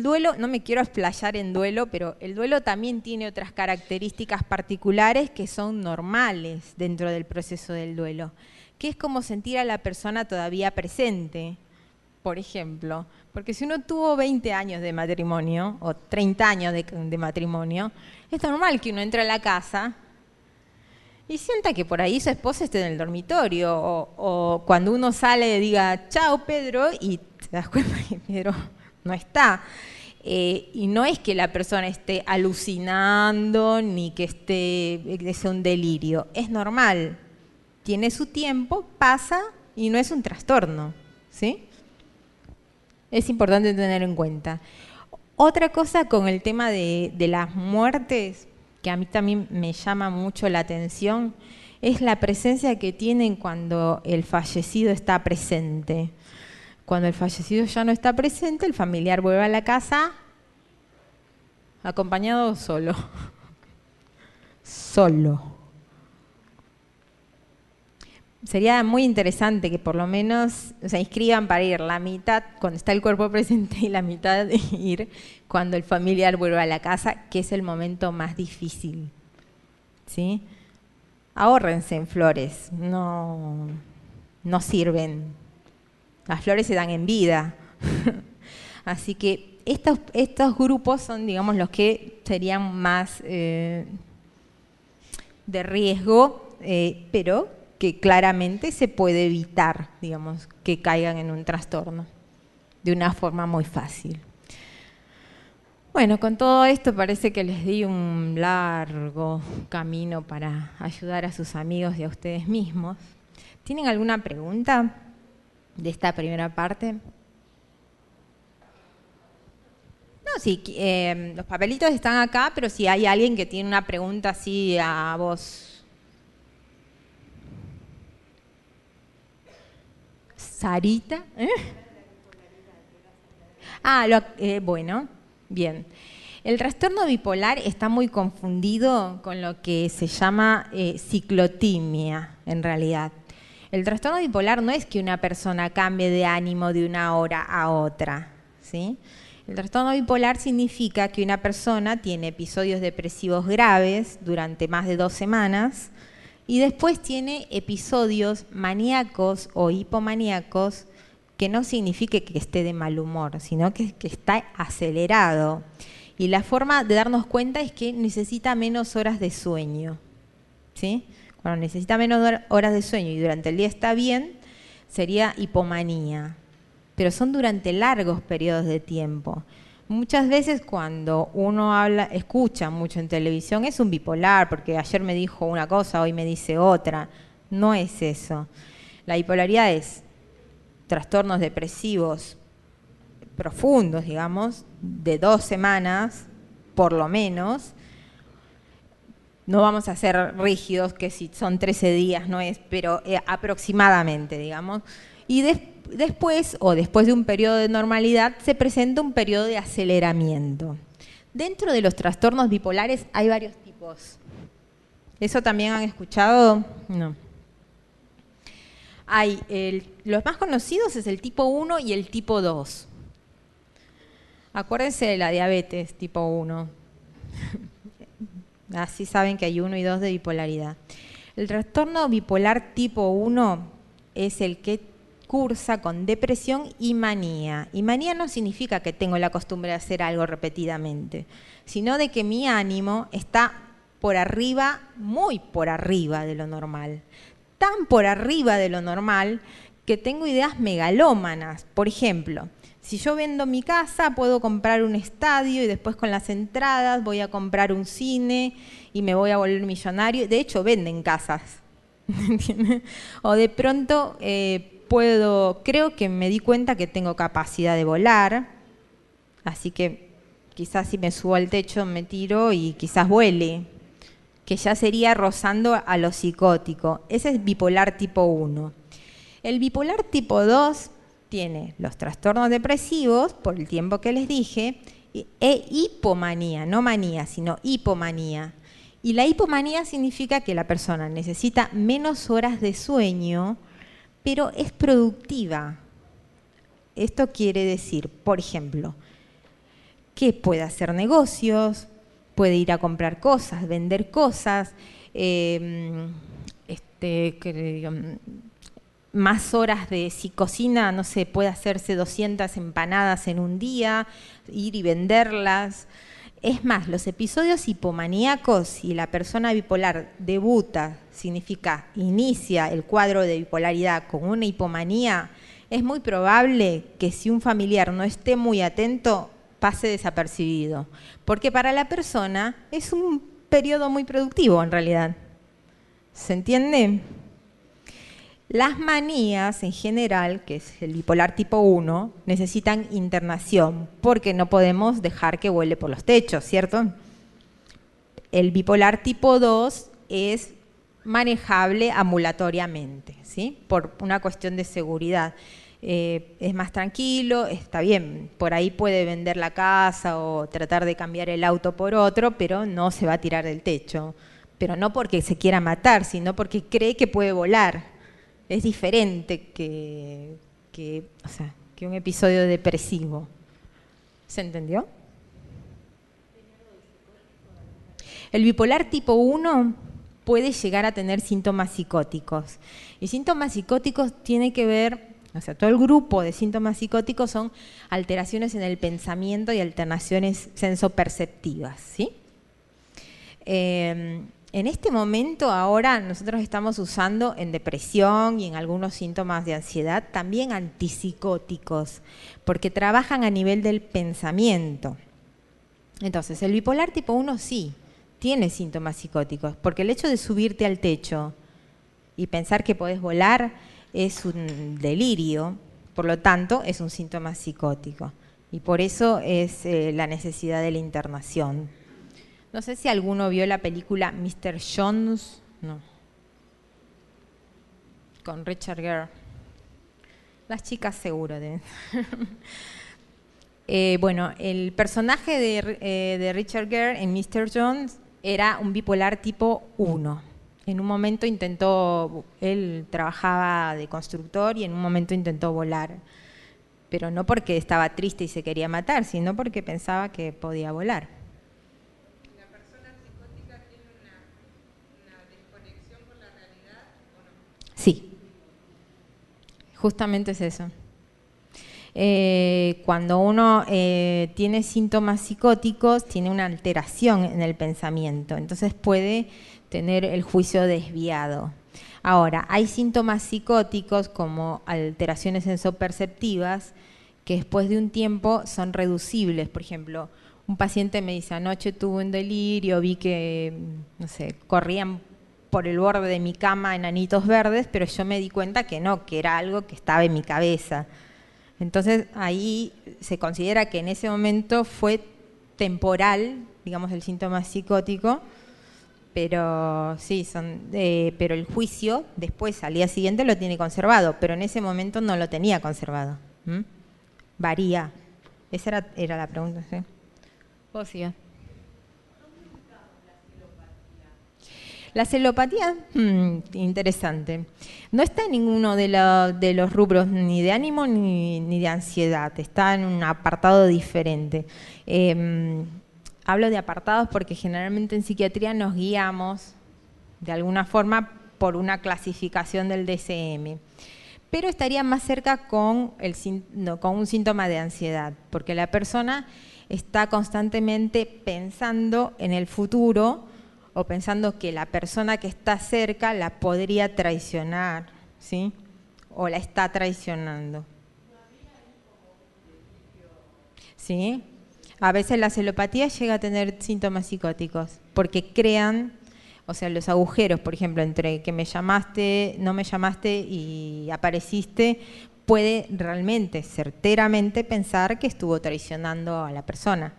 duelo, no me quiero explayar en duelo, pero el duelo también tiene otras características particulares que son normales dentro del proceso del duelo, que es como sentir a la persona todavía presente, por ejemplo, porque si uno tuvo 20 años de matrimonio o 30 años de matrimonio, es normal que uno entre a la casa y sienta que por ahí su esposa esté en el dormitorio, o cuando uno sale diga, chao Pedro, y te das cuenta que Pedro no está. Y no es que la persona esté alucinando, ni que sea un delirio, es normal. tiene su tiempo, pasa y no es un trastorno, ¿sí? Es importante tener en cuenta. Otra cosa con el tema de las muertes, que a mí también me llama mucho la atención, es la presencia que tienen cuando el fallecido está presente. Cuando el fallecido ya no está presente, el familiar vuelve a la casa acompañado o solo. Solo. Sería muy interesante que por lo menos se inscriban para ir la mitad cuando está el cuerpo presente y la mitad ir cuando el familiar vuelve a la casa, que es el momento más difícil, ¿sí? Ahórrense en flores, no sirven. Las flores se dan en vida. Así que estos grupos son, digamos, los que serían más de riesgo, pero que claramente se puede evitar, digamos, que caigan en un trastorno de una forma muy fácil. Bueno, con todo esto parece que les di un largo camino para ayudar a sus amigos y a ustedes mismos. ¿Tienen alguna pregunta de esta primera parte? No, sí, los papelitos están acá, pero si hay alguien que tiene una pregunta así a vos. Sarita. Bueno, bien. El trastorno bipolar está muy confundido con lo que se llama ciclotimia, en realidad. El trastorno bipolar no es que una persona cambie de ánimo de una hora a otra, ¿sí? El trastorno bipolar significa que una persona tiene episodios depresivos graves durante más de 2 semanas, y después tiene episodios maníacos o hipomaníacos, que no signifique que esté de mal humor, sino que está acelerado. Y la forma de darnos cuenta es que necesita menos horas de sueño, ¿sí? Cuando necesita menos horas de sueño y durante el día está bien, sería hipomanía. Pero son durante largos periodos de tiempo. Muchas veces cuando uno escucha mucho en televisión es un bipolar, porque ayer me dijo una cosa, hoy me dice otra. No es eso. La bipolaridad es trastornos depresivos profundos, digamos, de 2 semanas, por lo menos. No vamos a ser rígidos, que si son 13 días no es, pero aproximadamente, digamos. Y después de un periodo de normalidad, se presenta un periodo de aceleramiento. Dentro de los trastornos bipolares hay varios tipos. ¿Eso también han escuchado? No. Los más conocidos es el tipo 1 y el tipo 2. Acuérdense de la diabetes tipo 1. Así saben que hay 1 y 2 de bipolaridad. El trastorno bipolar tipo 1 es el que cursa con depresión y manía. Y manía no significa que tengo la costumbre de hacer algo repetidamente, sino de que mi ánimo está por arriba, muy por arriba de lo normal. Tan por arriba de lo normal que tengo ideas megalómanas. Por ejemplo, si yo vendo mi casa, puedo comprar un estadio y después con las entradas voy a comprar un cine y me voy a volver millonario. De hecho, venden casas. ¿Entiendes? O de pronto creo que me di cuenta que tengo capacidad de volar, así que quizás si me subo al techo me tiro y quizás vuele, que ya sería rozando a lo psicótico. Ese es bipolar tipo 1. El bipolar tipo 2 tiene los trastornos depresivos, por el tiempo que les dije, e hipomanía, no manía, sino hipomanía. Y la hipomanía significa que la persona necesita menos horas de sueño, pero es productiva. Esto quiere decir, por ejemplo, que puede hacer negocios, puede ir a comprar cosas, vender cosas, más horas si cocina, no sé, puede hacerse 200 empanadas en un día, ir y venderlas. Es más, los episodios hipomaníacos, si la persona bipolar debuta, significa inicia el cuadro de bipolaridad con una hipomanía, es muy probable que si un familiar no esté muy atento, pase desapercibido. Porque para la persona es un periodo muy productivo en realidad. ¿Se entiende? Las manías en general, que es el bipolar tipo 1, necesitan internación porque no podemos dejar que vuele por los techos, ¿cierto? El bipolar tipo 2 es manejable ambulatoriamente, ¿sí? Por una cuestión de seguridad. Es más tranquilo, está bien, por ahí puede vender la casa o tratar de cambiar el auto por otro, pero no se va a tirar del techo. Pero no porque se quiera matar, sino porque cree que puede volar. Es diferente o sea, que un episodio depresivo. ¿Se entendió? El bipolar tipo 1 puede llegar a tener síntomas psicóticos. Y síntomas psicóticos tiene que ver, o sea, todo el grupo de síntomas psicóticos son alteraciones en el pensamiento y alteraciones sensoperceptivas, ¿sí? En este momento ahora nosotros estamos usando en depresión y en algunos síntomas de ansiedad también antipsicóticos, porque trabajan a nivel del pensamiento. Entonces, el bipolar tipo 1 sí tiene síntomas psicóticos, porque el hecho de subirte al techo y pensar que podés volar es un delirio, por lo tanto es un síntoma psicótico. Y por eso es la necesidad de la internación. No sé si alguno vio la película Mr. Jones, no, con Richard Gere. Las chicas seguro deben. Bueno, el personaje de Richard Gere en Mr. Jones era un bipolar tipo 1. En un momento él trabajaba de constructor y en un momento intentó volar, pero no porque estaba triste y se quería matar, sino porque pensaba que podía volar. ¿La persona psicótica tiene una desconexión con la realidad o no? Sí, justamente es eso. Cuando uno tiene síntomas psicóticos, tiene una alteración en el pensamiento, entonces puede tener el juicio desviado. Ahora, hay síntomas psicóticos como alteraciones sensoperceptivas que después de un tiempo son reducibles. Por ejemplo, un paciente me dice, anoche tuve un delirio, vi que, no sé, corrían por el borde de mi cama enanitos verdes, pero yo me di cuenta que no, que era algo que estaba en mi cabeza. Entonces ahí se considera que en ese momento fue temporal, digamos, el síntoma psicótico, pero sí, pero el juicio después, al día siguiente, lo tiene conservado, pero en ese momento no lo tenía conservado. Varía. Esa era la pregunta, ¿sí? ¿Vos sigas? La celopatía, interesante. No está en ninguno de los rubros ni de ánimo ni de ansiedad, está en un apartado diferente. Hablo de apartados porque generalmente en psiquiatría nos guiamos de alguna forma por una clasificación del DSM, pero estaría más cerca con un síntoma de ansiedad, porque la persona está constantemente pensando en el futuro o pensando que la persona que está cerca la podría traicionar, ¿sí? O la está traicionando. ¿Sí? A veces la celopatía llega a tener síntomas psicóticos, porque crean, o sea, los agujeros, por ejemplo, entre que me llamaste, no me llamaste y apareciste, puede realmente, certeramente pensar que estuvo traicionando a la persona.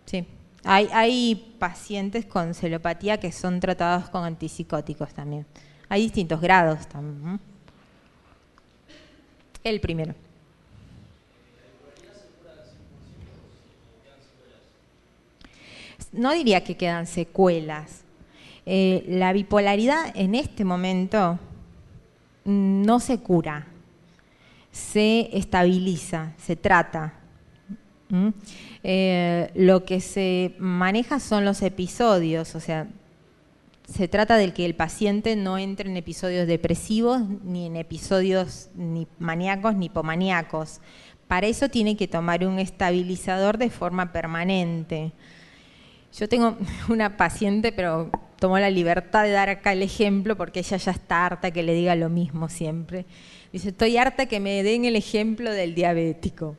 Sí. Hay pacientes con celopatía que son tratados con antipsicóticos también. Hay distintos grados también. El primero. No diría que quedan secuelas. La bipolaridad en este momento no se cura, se estabiliza, se trata. Lo que se maneja son los episodios, o sea, se trata de que el paciente no entre en episodios depresivos, ni en episodios ni maníacos ni hipomaníacos. Para eso tiene que tomar un estabilizador de forma permanente. Yo tengo una paciente, pero tomó la libertad de dar acá el ejemplo porque ella ya está harta que le diga lo mismo siempre. Dice, estoy harta que me den el ejemplo del diabético.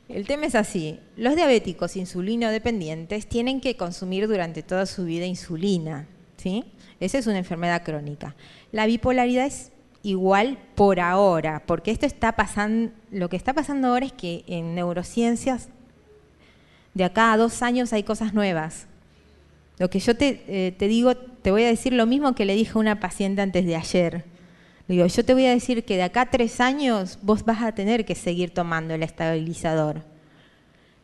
El tema es así, los diabéticos insulinodependientes tienen que consumir durante toda su vida insulina, ¿sí? Esa es una enfermedad crónica. La bipolaridad es igual por ahora, porque esto está pasando, lo que está pasando ahora es que en neurociencias de acá a 2 años hay cosas nuevas. Lo que yo te digo, te voy a decir lo mismo que le dije a una paciente antes de ayer. Le digo, yo te voy a decir que de acá a 3 años vos vas a tener que seguir tomando el estabilizador.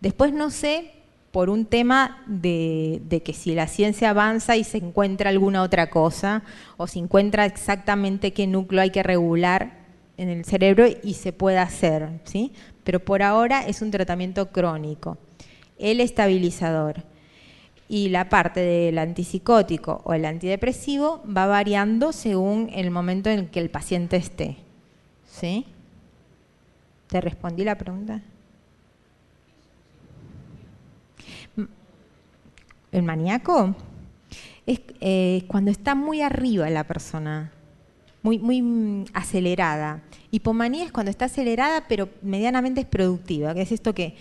Después no sé, por un tema de que si la ciencia avanza y se encuentra alguna otra cosa, o se encuentra exactamente qué núcleo hay que regular en el cerebro y se puede hacer, ¿sí? Pero por ahora es un tratamiento crónico. El estabilizador y la parte del antipsicótico o el antidepresivo va variando según el momento en que el paciente esté, ¿sí? ¿Te respondí la pregunta? ¿El maníaco? Es cuando está muy arriba la persona, muy acelerada. Hipomanía es cuando está acelerada pero medianamente es productiva, que es esto que,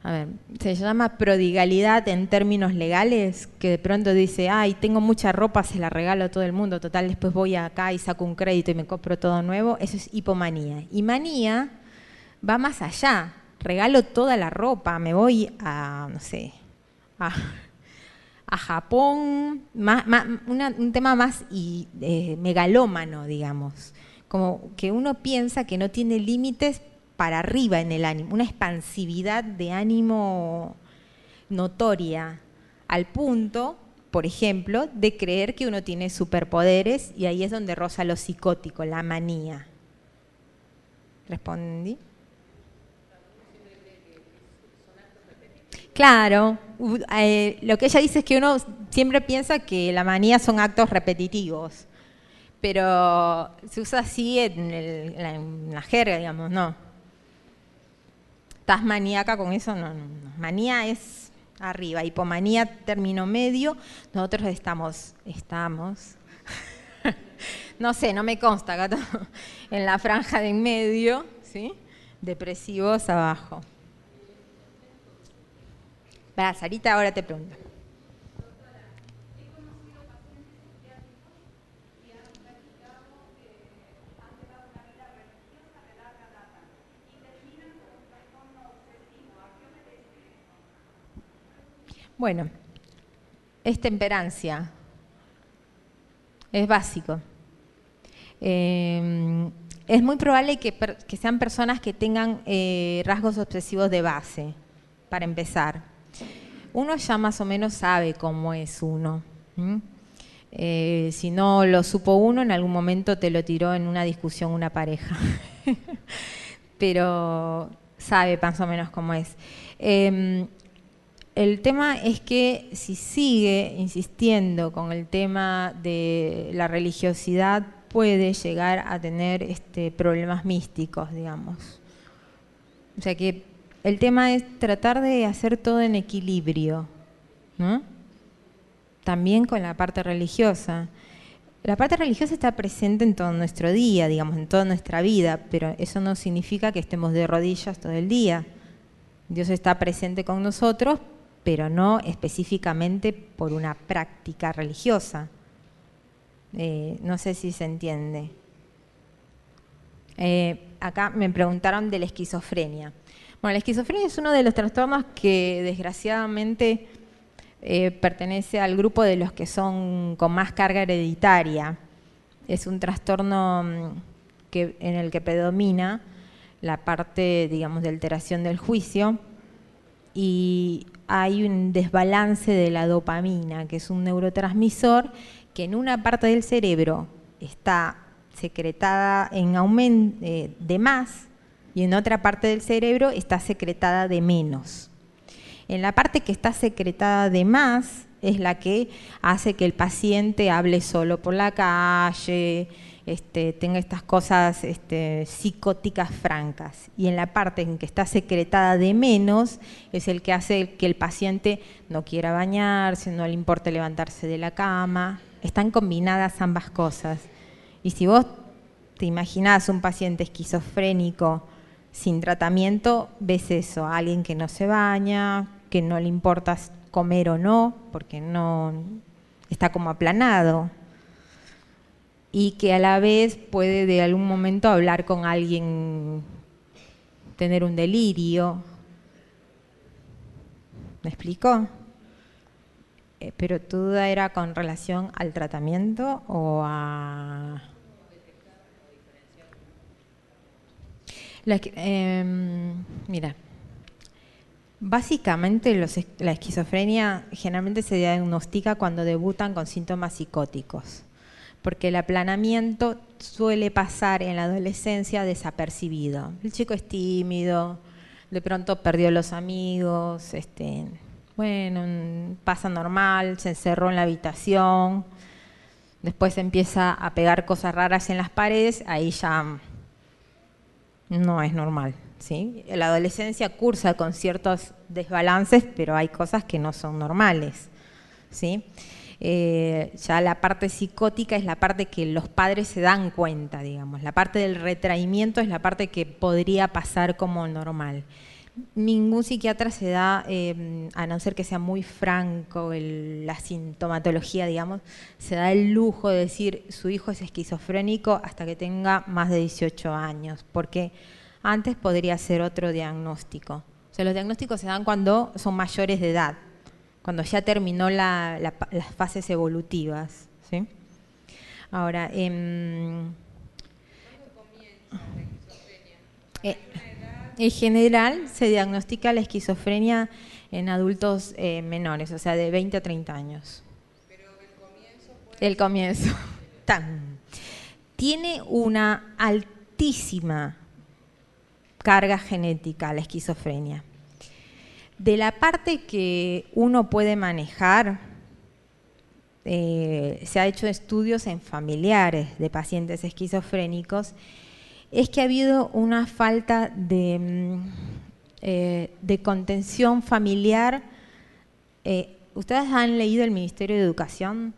a ver, se llama prodigalidad en términos legales, que de pronto dice, ay, tengo mucha ropa, se la regalo a todo el mundo, total, después voy acá y saco un crédito y me compro todo nuevo. Eso es hipomanía. Y manía va más allá, regalo toda la ropa, me voy a, no sé, a Japón, un tema más megalómano, digamos, como que uno piensa que no tiene límites para arriba en el ánimo, una expansividad de ánimo notoria, al punto, por ejemplo, de creer que uno tiene superpoderes, y ahí es donde roza lo psicótico, la manía. ¿Respondí? Claro, lo que ella dice es que uno siempre piensa que la manía son actos repetitivos, pero se usa así en la jerga, digamos, no. ¿Estás maníaca con eso? No. Manía es arriba, hipomanía término medio, nosotros estamos, no sé, no me consta, Gato, en la franja de en medio, ¿sí? Depresivos abajo. Sarita, ahora te pregunto. Bueno, es temperancia, es básico. Es muy probable que sean personas que tengan rasgos obsesivos de base, para empezar. Uno ya más o menos sabe cómo es uno. Si no lo supo uno, en algún momento te lo tiró en una discusión una pareja. Pero sabe más o menos cómo es. El tema es que si sigue insistiendo con el tema de la religiosidad, puede llegar a tener problemas místicos, digamos. O sea que el tema es tratar de hacer todo en equilibrio, ¿no? También con la parte religiosa. La parte religiosa está presente en todo nuestro día, digamos, en toda nuestra vida, pero eso no significa que estemos de rodillas todo el día. Dios está presente con nosotros, pero no específicamente por una práctica religiosa. No sé si se entiende. Acá me preguntaron de la esquizofrenia. Bueno, la esquizofrenia es uno de los trastornos que desgraciadamente pertenece al grupo de los que son con más carga hereditaria. Es un trastorno en el que predomina la parte, digamos, de alteración del juicio, y hay un desbalance de la dopamina, que es un neurotransmisor que en una parte del cerebro está secretada en aumento de más, y en otra parte del cerebro está secretada de menos. En la parte que está secretada de más es la que hace que el paciente hable solo por la calle, tenga estas cosas psicóticas francas. Y en la parte en que está secretada de menos es el que hace que el paciente no quiera bañarse, no le importe levantarse de la cama. Están combinadas ambas cosas. Y si vos te imaginás un paciente esquizofrénico sin tratamiento, ves eso, alguien que no se baña, que no le importa comer o no, porque no está como aplanado. y que a la vez puede de algún momento hablar con alguien, tener un delirio. ¿Me explico? Pero tu duda era con relación al tratamiento o a... Mira, básicamente la esquizofrenia generalmente se diagnostica cuando debutan con síntomas psicóticos, porque el aplanamiento suele pasar en la adolescencia desapercibido. El chico es tímido, de pronto perdió los amigos, bueno, pasa normal, se encerró en la habitación, después empieza a pegar cosas raras en las paredes, ahí ya no es normal, ¿sí? La adolescencia cursa con ciertos desbalances, pero hay cosas que no son normales, ¿sí? Ya la parte psicótica es la parte que los padres se dan cuenta, digamos. La parte del retraimiento es la parte que podría pasar como normal. Ningún psiquiatra se da, a no ser que sea muy franco la sintomatología, digamos, se da el lujo de decir su hijo es esquizofrénico hasta que tenga más de 18 años, porque antes podría ser otro diagnóstico. O sea, los diagnósticos se dan cuando son mayores de edad, cuando ya terminó las fases evolutivas, ¿sí? Ahora, ¿Cuándo comienza la esquizofrenia? ¿Hay una edad? en general se diagnostica la esquizofrenia en adultos menores, o sea, de 20 a 30 años. Pero el comienzo puede El comienzo. Tiene una altísima carga genética la esquizofrenia. De la parte que uno puede manejar, se ha hecho estudios en familiares de pacientes esquizofrénicos, es que ha habido una falta de contención familiar. ¿Ustedes han leído el Ministerio de Educación?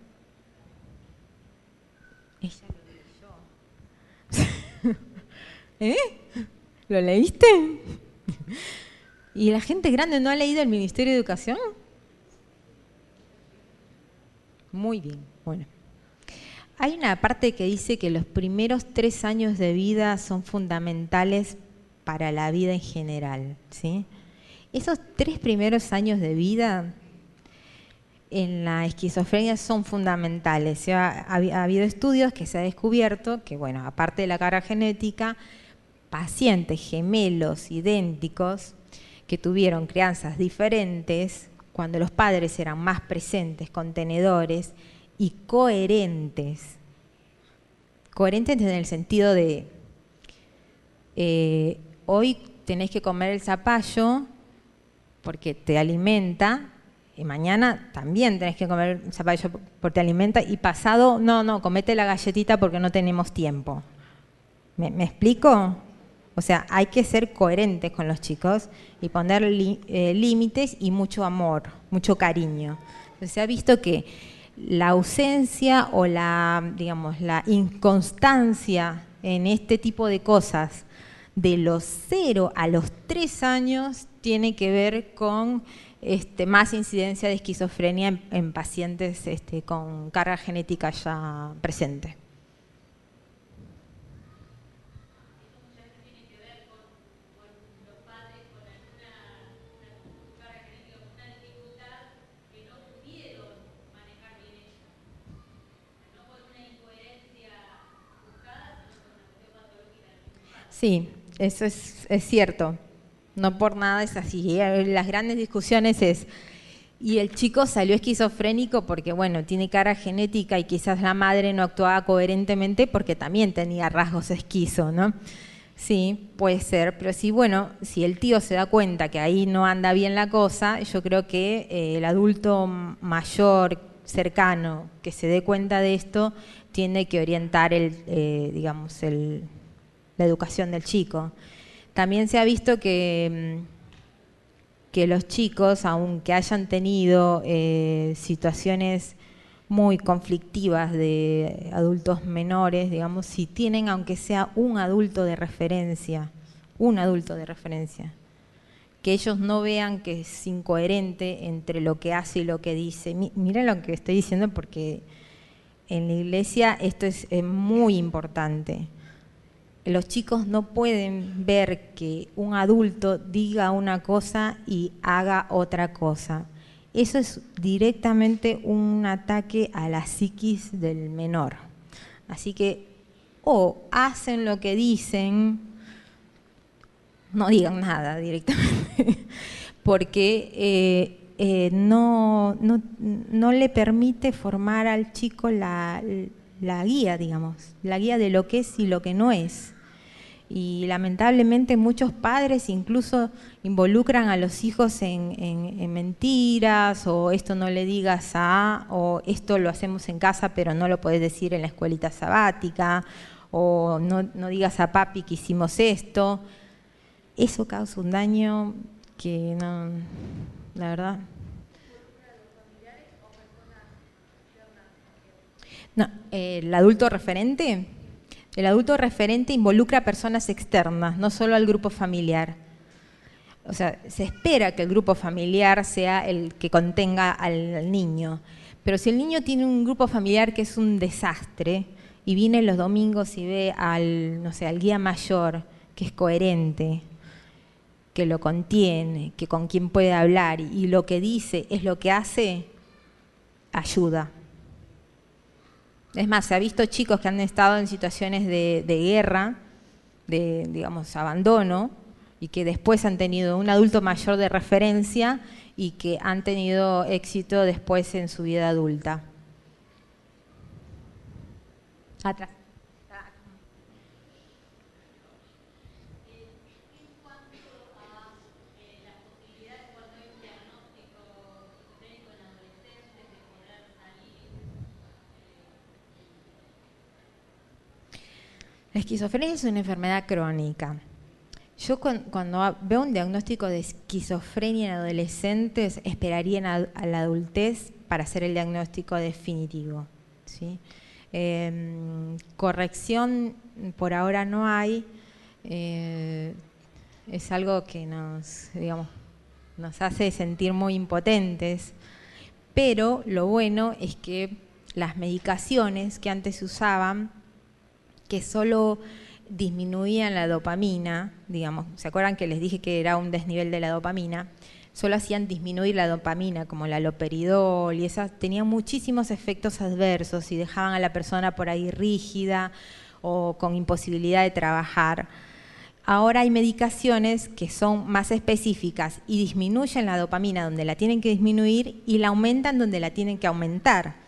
Ella lo leyó. ¿Eh? ¿Lo leíste? ¿Y la gente grande no ha leído el Ministerio de Educación? Muy bien, bueno. Hay una parte que dice que los primeros 3 años de vida son fundamentales para la vida en general, ¿sí? Esos 3 primeros años de vida en la esquizofrenia son fundamentales. Ha habido estudios que se ha descubierto que, bueno, aparte de la carga genética, pacientes gemelos idénticos que tuvieron crianzas diferentes, cuando los padres eran más presentes, contenedores y coherentes. Coherentes en el sentido de, hoy tenés que comer el zapallo porque te alimenta, y mañana también tenés que comer el zapallo porque te alimenta, y pasado, no, comete la galletita porque no tenemos tiempo. ¿Me explico? O sea, hay que ser coherentes con los chicos y poner límites y mucho amor, mucho cariño. Entonces, se ha visto que la ausencia o digamos, la inconstancia en este tipo de cosas de los 0 a los 3 años tiene que ver con más incidencia de esquizofrenia en pacientes con carga genética ya presente. Sí, eso es cierto. No por nada es así. Las grandes discusiones es, y el chico salió esquizofrénico porque, bueno, tiene cara genética y quizás la madre no actuaba coherentemente porque también tenía rasgos esquizo, ¿no? Sí, puede ser, pero sí, bueno, si el tío se da cuenta que ahí no anda bien la cosa, yo creo que el adulto mayor, cercano, que se dé cuenta de esto, tiene que orientar digamos, la educación del chico. También se ha visto que los chicos, aunque hayan tenido situaciones muy conflictivas de adultos menores, digamos, si tienen aunque sea un adulto de referencia, que ellos no vean que es incoherente entre lo que hace y lo que dice. Miren lo que estoy diciendo porque en la iglesia esto es muy importante. Los chicos no pueden ver que un adulto diga una cosa y haga otra cosa. Eso es directamente un ataque a la psiquis del menor. Así que o hacen lo que dicen, no digan nada directamente, porque no le permite formar al chico la guía, digamos, la guía de lo que es y lo que no es. Y lamentablemente muchos padres incluso involucran a los hijos en mentiras, o esto no le digas a, o esto lo hacemos en casa pero no lo podés decir en la escuelita sabática, o no digas a papi que hicimos esto. Eso causa un daño que no, la verdad. No, el adulto referente involucra a personas externas, no solo al grupo familiar. O sea, se espera que el grupo familiar sea el que contenga al niño. Pero si el niño tiene un grupo familiar que es un desastre y viene los domingos y ve al guía mayor, que es coherente, que lo contiene, que con quien puede hablar y lo que dice es lo que hace, ayuda. Es más, se ha visto chicos que han estado en situaciones de guerra, de, digamos, abandono, y que después han tenido un adulto mayor de referencia y que han tenido éxito después en su vida adulta. Atrás. La esquizofrenia es una enfermedad crónica. Yo cuando veo un diagnóstico de esquizofrenia en adolescentes, esperaría a la adultez para hacer el diagnóstico definitivo, ¿sí? Corrección por ahora no hay. Es algo que nos hace sentir muy impotentes, pero lo bueno es que las medicaciones que antes se usaban, que solo disminuían la dopamina, digamos, ¿se acuerdan que les dije que era un desnivel de la dopamina? Solo hacían disminuir la dopamina, como la haloperidol, y esas tenían muchísimos efectos adversos y dejaban a la persona por ahí rígida o con imposibilidad de trabajar. Ahora hay medicaciones que son más específicas y disminuyen la dopamina donde la tienen que disminuir y la aumentan donde la tienen que aumentar.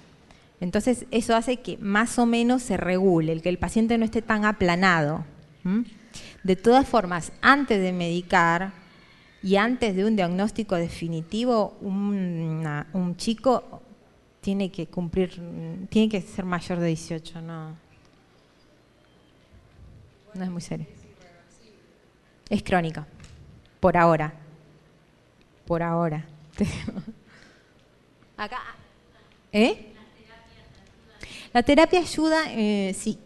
Entonces eso hace que más o menos se regule, que el paciente no esté tan aplanado. De todas formas, antes de medicar y antes de un diagnóstico definitivo, un chico tiene que ser mayor de 18, no es muy serio. Es crónica, por ahora. Acá. La terapia ayuda, sí,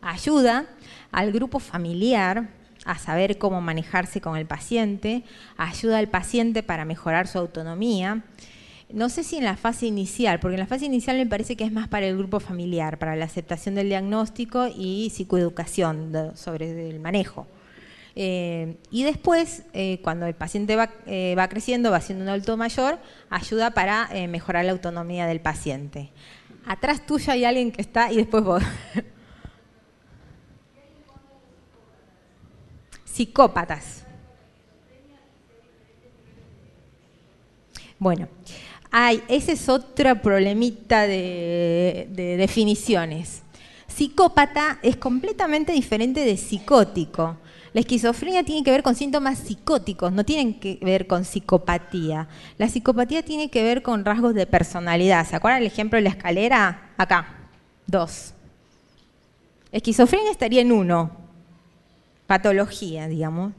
ayuda al grupo familiar a saber cómo manejarse con el paciente, ayuda al paciente para mejorar su autonomía. No sé si en la fase inicial, porque en la fase inicial me parece que es más para el grupo familiar, para la aceptación del diagnóstico y psicoeducación sobre el manejo. Y después, cuando el paciente va creciendo, va siendo un adulto mayor, ayuda para mejorar la autonomía del paciente. Atrás tuyo hay alguien que está y después vos. Psicópatas. Bueno, ese es otro problemita de definiciones. Psicópata es completamente diferente de psicótico. La esquizofrenia tiene que ver con síntomas psicóticos, no tienen que ver con psicopatía. La psicopatía tiene que ver con rasgos de personalidad. ¿Se acuerdan el ejemplo de la escalera? Acá, 2. Esquizofrenia estaría en 1, patología, digamos.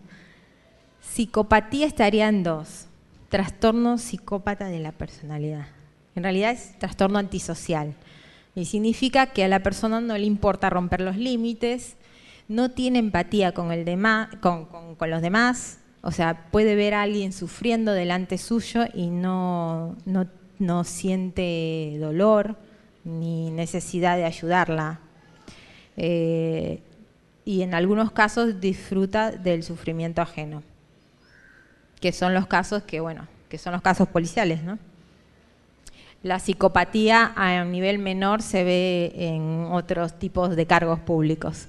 Psicopatía estaría en 2, trastorno psicópata de la personalidad. En realidad es trastorno antisocial. Y significa que a la persona no le importa romper los límites, no tiene empatía con los demás, o sea, puede ver a alguien sufriendo delante suyo y no siente dolor, ni necesidad de ayudarla. Y en algunos casos disfruta del sufrimiento ajeno, que son los casos que son los casos policiales, ¿no? La psicopatía a un nivel menor se ve en otros tipos de cargos públicos.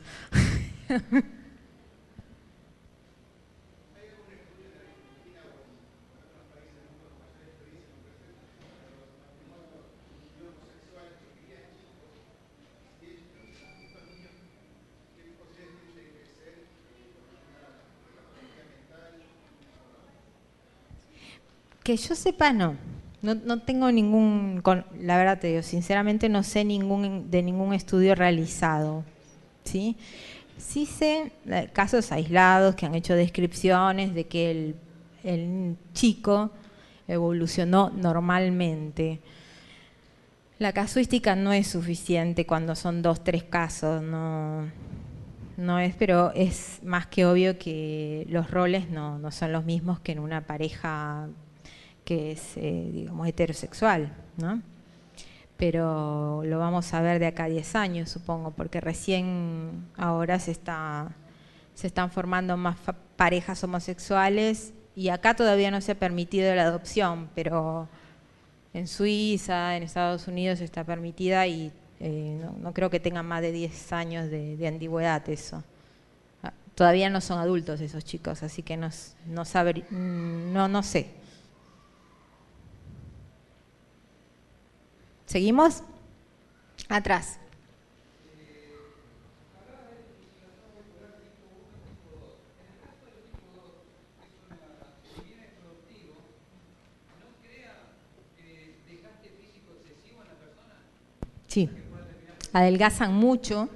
Que yo sepa, no. No tengo la verdad te digo, sinceramente no sé de ningún estudio realizado, ¿sí? Sí sé casos aislados que han hecho descripciones de que el chico evolucionó normalmente. La casuística no es suficiente cuando son 2, 3 casos, no es, pero es más que obvio que los roles no son los mismos que en una pareja que es, digamos, heterosexual, ¿no? Pero lo vamos a ver de acá a 10 años, supongo, porque recién ahora se están formando más parejas homosexuales y acá todavía no se ha permitido la adopción, pero en Suiza, en Estados Unidos está permitida y no creo que tengan más de 10 años de antigüedad eso. Todavía no son adultos esos chicos, así que no sé. ¿Seguimos? Atrás. Sí. Adelgazan mucho.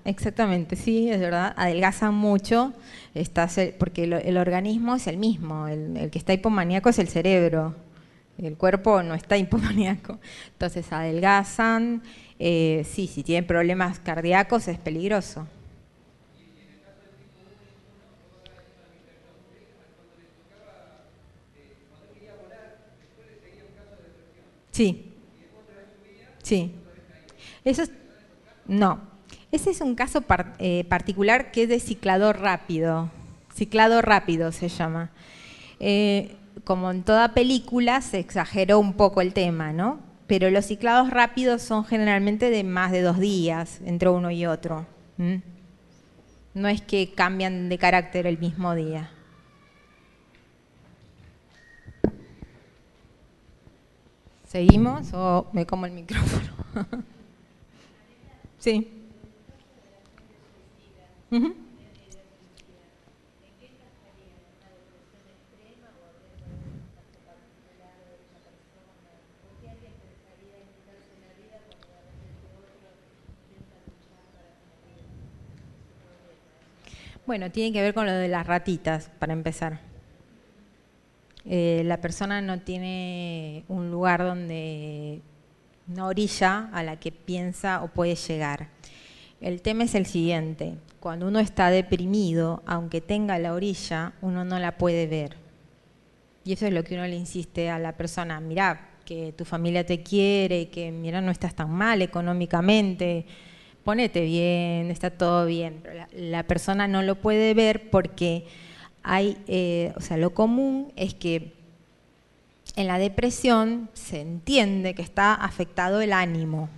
Exactamente, sí, es verdad. Adelgazan mucho, porque el organismo es el mismo. El que está hipomaníaco es el cerebro. El cuerpo no está hipomaníaco. Entonces adelgazan. Sí, si tienen problemas cardíacos es peligroso. Sí, sí. Eso es, no. Ese es un caso particular que es de ciclado rápido. Ciclado rápido se llama. Como en toda película, se exageró un poco el tema, ¿no? Pero los ciclados rápidos son generalmente de más de 2 días entre uno y otro. No es que cambian de carácter el mismo día. ¿Seguimos o me como el micrófono? Sí. Uh-huh. Bueno, tiene que ver con lo de las ratitas, para empezar. La persona no tiene un lugar donde, una orilla a la que piensa o puede llegar. El tema es el siguiente: cuando uno está deprimido, aunque tenga la orilla, uno no la puede ver. Y eso es lo que uno le insiste a la persona: mirá, que tu familia te quiere, que mirá, no estás tan mal económicamente, ponete bien, está todo bien. Pero la persona no lo puede ver porque lo común es que en la depresión se entiende que está afectado el ánimo,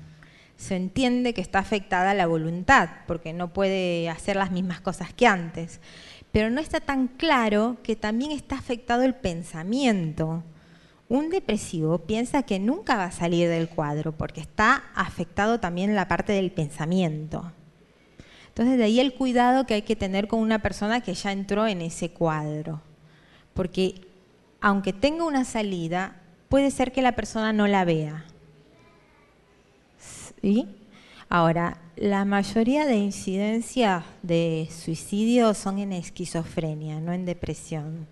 se entiende que está afectada la voluntad, porque no puede hacer las mismas cosas que antes. Pero no está tan claro que también está afectado el pensamiento. Un depresivo piensa que nunca va a salir del cuadro porque está afectado también la parte del pensamiento. Entonces de ahí el cuidado que hay que tener con una persona que ya entró en ese cuadro. Porque aunque tenga una salida, puede ser que la persona no la vea. ¿Sí? Ahora, la mayoría de incidencias de suicidio son en esquizofrenia, no en depresión.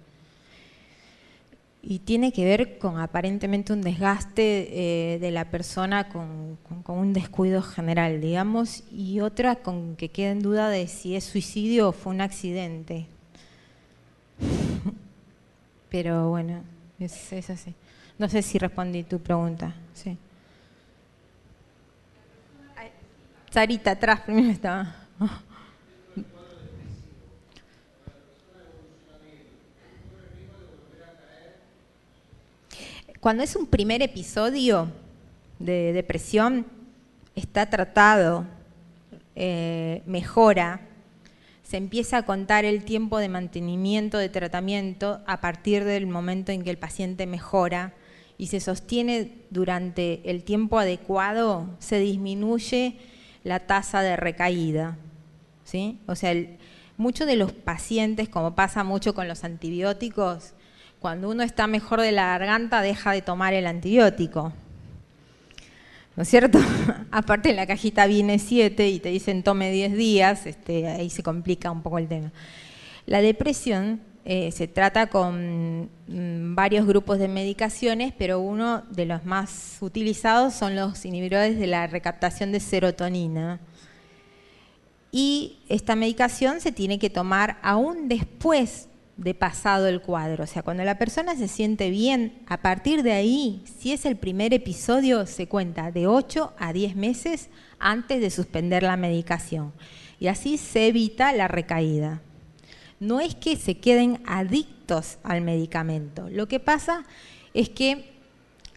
Y tiene que ver con aparentemente un desgaste de la persona con un descuido general, digamos, y otra con que queda en duda de si es suicidio o fue un accidente. Pero bueno, es así. No sé si respondí tu pregunta. Sí. Sarita atrás primero estaba. Cuando es un primer episodio de depresión, está tratado, mejora, se empieza a contar el tiempo de mantenimiento de tratamiento a partir del momento en que el paciente mejora y se sostiene durante el tiempo adecuado, se disminuye la tasa de recaída, ¿sí? O sea, muchos de los pacientes, como pasa mucho con los antibióticos, cuando uno está mejor de la garganta deja de tomar el antibiótico, ¿no es cierto? Aparte en la cajita viene 7 y te dicen tome 10 días, ahí se complica un poco el tema. La depresión se trata con varios grupos de medicaciones, pero uno de los más utilizados son los inhibidores de la recaptación de serotonina. Y esta medicación se tiene que tomar aún después de pasado el cuadro. O sea, cuando la persona se siente bien, a partir de ahí, si es el primer episodio, se cuenta de 8 a 10 meses antes de suspender la medicación. Y así se evita la recaída. No es que se queden adictos al medicamento. Lo que pasa es que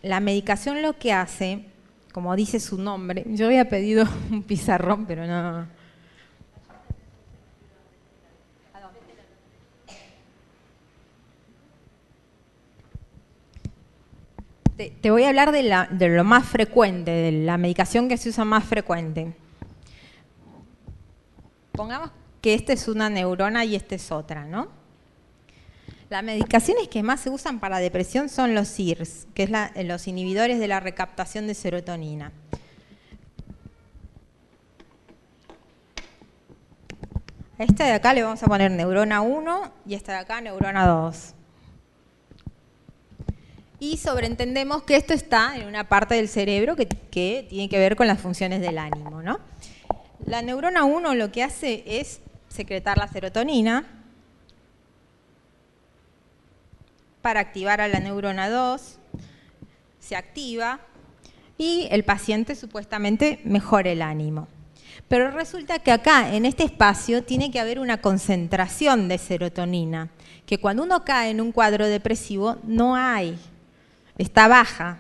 la medicación lo que hace, como dice su nombre, yo había pedido un pizarrón, pero no. Te voy a hablar de lo más frecuente, de la medicación que se usa más frecuente. Pongamos que esta es una neurona y esta es otra, ¿no? Las medicaciones que más se usan para depresión son los SIRS, que es los inhibidores de la recaptación de serotonina. A esta de acá le vamos a poner neurona 1 y esta de acá neurona 2. Y sobreentendemos que esto está en una parte del cerebro que tiene que ver con las funciones del ánimo, ¿no? La neurona 1 lo que hace es secretar la serotonina para activar a la neurona 2, se activa y el paciente supuestamente mejora el ánimo. Pero resulta que acá, en este espacio, tiene que haber una concentración de serotonina, que cuando uno cae en un cuadro depresivo no hay. Está baja,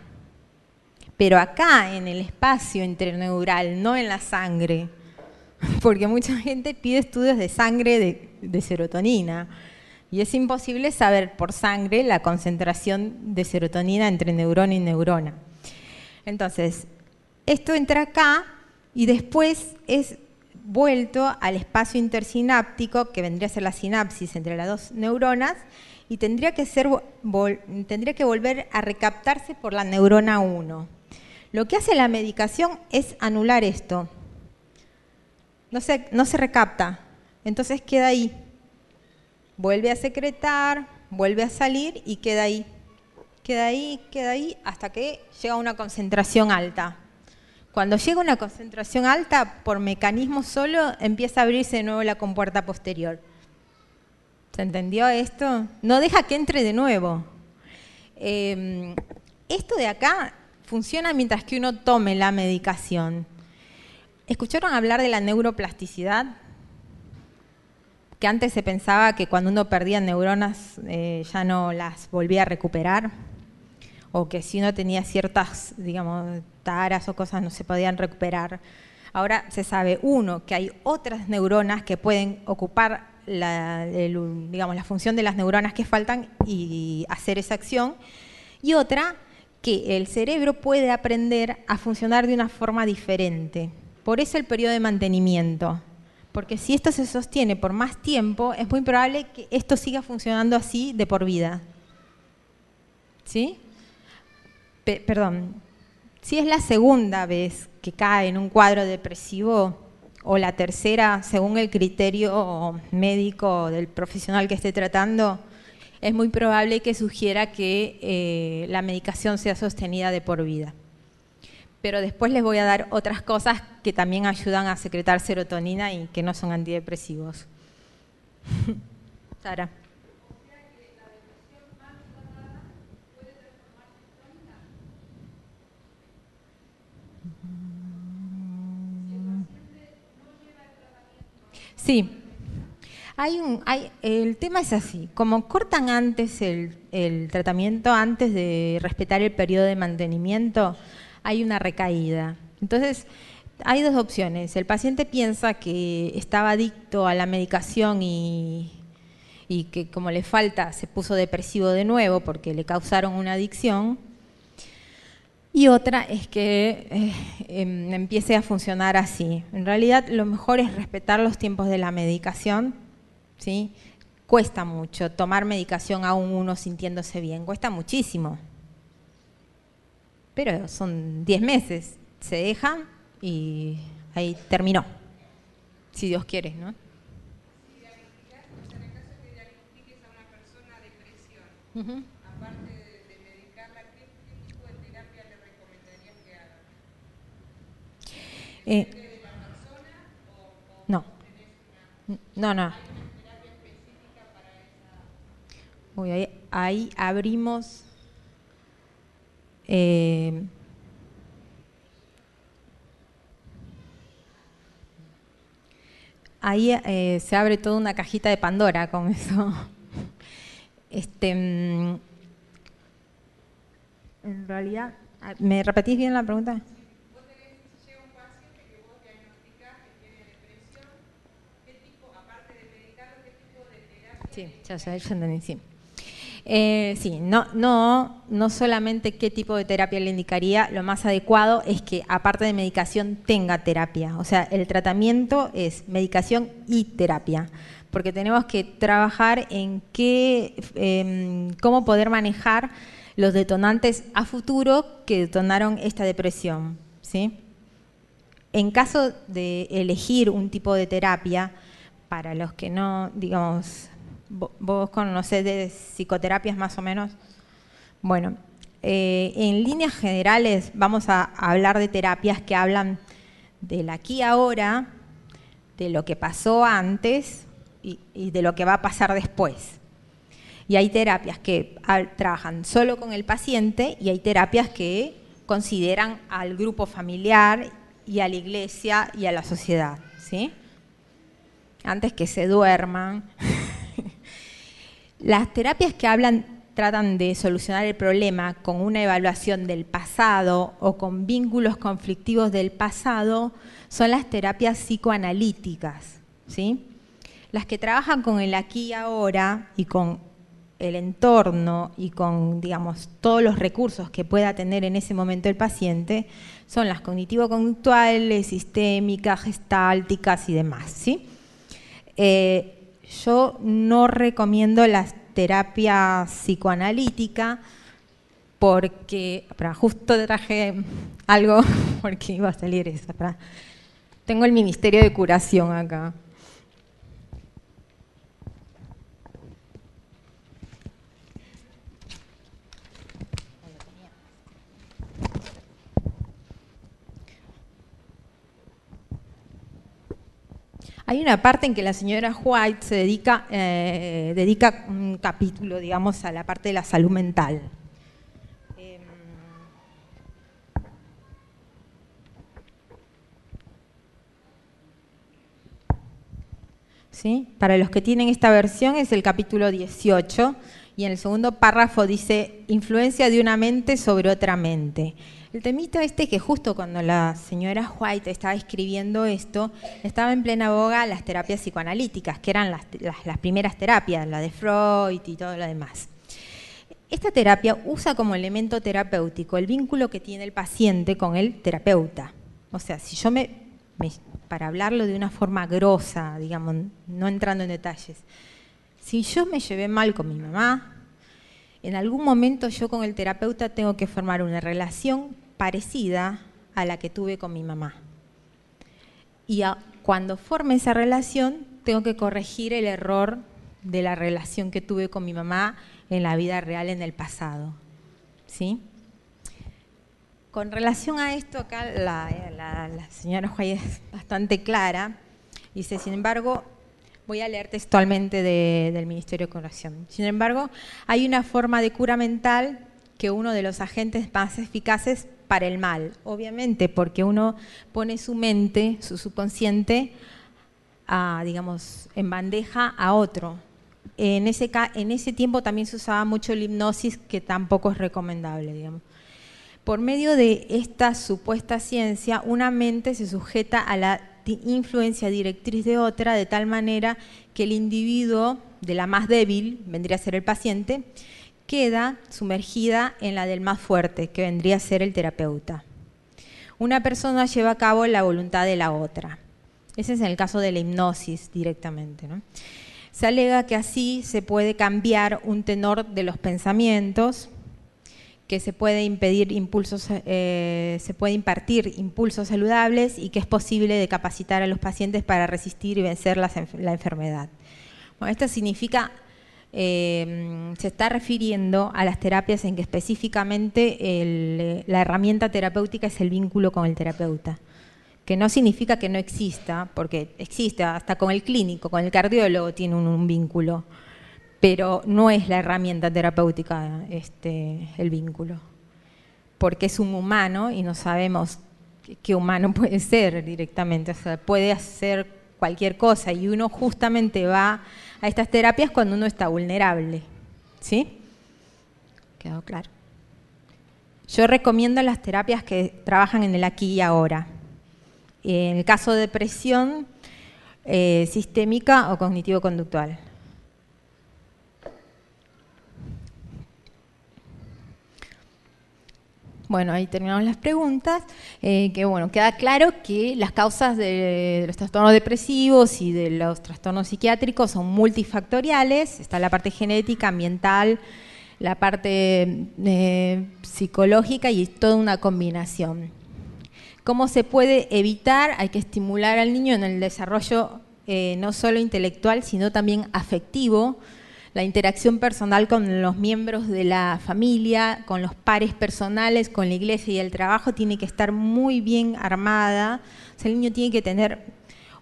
pero acá en el espacio interneural, no en la sangre, porque mucha gente pide estudios de sangre de serotonina y es imposible saber por sangre la concentración de serotonina entre neurona y neurona. Entonces, esto entra acá y después es vuelto al espacio intersináptico, que vendría a ser la sinapsis entre las dos neuronas, y tendría que volver a recaptarse por la neurona 1. Lo que hace la medicación es anular esto. No se recapta, entonces queda ahí. Vuelve a secretar, vuelve a salir y queda ahí. Queda ahí hasta que llega a una concentración alta. Cuando llega a una concentración alta, por mecanismo solo, empieza a abrirse de nuevo la compuerta posterior. ¿Se entendió esto? No deja que entre de nuevo. Esto de acá funciona mientras que uno tome la medicación. ¿Escucharon hablar de la neuroplasticidad? Que antes se pensaba que cuando uno perdía neuronas ya no las volvía a recuperar, o que si uno tenía ciertas, digamos, taras o cosas no se podían recuperar. Ahora se sabe, uno, que hay otras neuronas que pueden ocupar la función de las neuronas que faltan y hacer esa acción, y otra, que el cerebro puede aprender a funcionar de una forma diferente. Por eso el periodo de mantenimiento. Porque si esto se sostiene por más tiempo, es muy probable que esto siga funcionando así de por vida. ¿Sí? Perdón. Si es la segunda vez que cae en un cuadro depresivo, o la tercera, según el criterio médico del profesional que esté tratando, es muy probable que sugiera que la medicación sea sostenida de por vida. Pero después les voy a dar otras cosas que también ayudan a secretar serotonina y que no son antidepresivos. Sara. Sí. El tema es así, como cortan antes el tratamiento, antes de respetar el periodo de mantenimiento, hay una recaída. Entonces, hay dos opciones. El paciente piensa que estaba adicto a la medicación y que como le falta, se puso depresivo de nuevo porque le causaron una adicción. Y otra es que empiece a funcionar así. En realidad, lo mejor es respetar los tiempos de la medicación, ¿sí? Cuesta mucho tomar medicación aún uno sintiéndose bien, cuesta muchísimo. Pero son 10 meses, se dejan y ahí terminó, si Dios quiere, ¿no? Si diagnosticas, o sea, en el caso que diagnostiques a una persona depresión, aparte de medicarla, ¿qué tipo de terapia le recomendarías que haga? ¿Depende de la persona o no. tenés No. ¿hay una terapia específica para esa? Uy, ahí abrimos ahí se abre toda una cajita de Pandora con eso. En realidad, ¿me repetís bien la pregunta? Vos tenés, si llega un paciente que vos diagnosticás que tiene depresión, ¿qué tipo, aparte de medicarlo, qué tipo de terapia? Sí, ya entendí, sí. Sí, no solamente qué tipo de terapia le indicaría, lo más adecuado es que aparte de medicación tenga terapia. O sea, el tratamiento es medicación y terapia, porque tenemos que trabajar en cómo poder manejar los detonantes a futuro que detonaron esta depresión, ¿sí? En caso de elegir un tipo de terapia, para los que no, digamos, vos conocés de psicoterapias más o menos. Bueno, en líneas generales vamos a hablar de terapias que hablan del aquí y ahora, de lo que pasó antes y de lo que va a pasar después. Y hay terapias que trabajan solo con el paciente y hay terapias que consideran al grupo familiar y a la iglesia y a la sociedad, ¿sí? Antes que se duerman. Las terapias que tratan de solucionar el problema con una evaluación del pasado o con vínculos conflictivos del pasado son las terapias psicoanalíticas, ¿sí? Las que trabajan con el aquí y ahora y con el entorno y con, digamos, todos los recursos que pueda tener en ese momento el paciente son las cognitivo-conductuales, sistémicas, gestálticas y demás, ¿sí? Yo no recomiendo la terapia psicoanalítica porque, justo traje algo porque iba a salir esa. Tengo el Ministerio de Curación acá. Hay una parte en que la señora White se dedica un capítulo, digamos, a la parte de la salud mental. ¿Sí? Para los que tienen esta versión es el capítulo 18 y en el segundo párrafo dice influencia de una mente sobre otra mente. El temita que justo cuando la señora White estaba escribiendo esto, estaba en plena boga las terapias psicoanalíticas, que eran las primeras terapias, la de Freud y todo lo demás. Esta terapia usa como elemento terapéutico el vínculo que tiene el paciente con el terapeuta. O sea, si yo para hablarlo de una forma grosa, digamos, no entrando en detalles, si yo me llevé mal con mi mamá, en algún momento yo con el terapeuta tengo que formar una relación parecida a la que tuve con mi mamá. Y cuando forme esa relación, tengo que corregir el error de la relación que tuve con mi mamá en la vida real en el pasado, ¿sí? Con relación a esto, acá la señora Juárez es bastante clara. Dice, sin embargo, voy a leer textualmente del Ministerio de Curación. Sin embargo, hay una forma de cura mental que uno de los agentes más eficaces para el mal. Obviamente, porque uno pone su mente, su subconsciente, digamos, en bandeja a otro. En ese tiempo también se usaba mucho la hipnosis, que tampoco es recomendable, digamos. Por medio de esta supuesta ciencia, una mente se sujeta a la influencia directriz de otra, de tal manera que el individuo de la más débil, vendría a ser el paciente, queda sumergida en la del más fuerte, que vendría a ser el terapeuta. Una persona lleva a cabo la voluntad de la otra. Ese es en el caso de la hipnosis directamente, ¿no? Se alega que así se puede cambiar un tenor de los pensamientos, que se puede impartir impulsos saludables y que es posible de capacitar a los pacientes para resistir y vencer la enfermedad. Bueno, esto significa, se está refiriendo a las terapias en que específicamente la herramienta terapéutica es el vínculo con el terapeuta, que no significa que no exista, porque existe, hasta con el clínico, con el cardiólogo tiene un vínculo, pero no es la herramienta terapéutica el vínculo, porque es un humano y no sabemos qué humano puede ser directamente, o sea, puede hacer cualquier cosa y uno justamente va a estas terapias cuando uno está vulnerable, ¿sí? ¿Quedó claro? Yo recomiendo las terapias que trabajan en el aquí y ahora. En el caso de depresión, sistémica o cognitivo-conductual. Bueno, ahí terminamos las preguntas, que bueno, queda claro que las causas de los trastornos depresivos y de los trastornos psiquiátricos son multifactoriales. Está la parte genética, ambiental, la parte psicológica y toda una combinación. ¿Cómo se puede evitar? Hay que estimular al niño en el desarrollo no solo intelectual, sino también afectivo. La interacción personal con los miembros de la familia, con los pares personales, con la iglesia y el trabajo tiene que estar muy bien armada. O sea, el niño tiene que tener,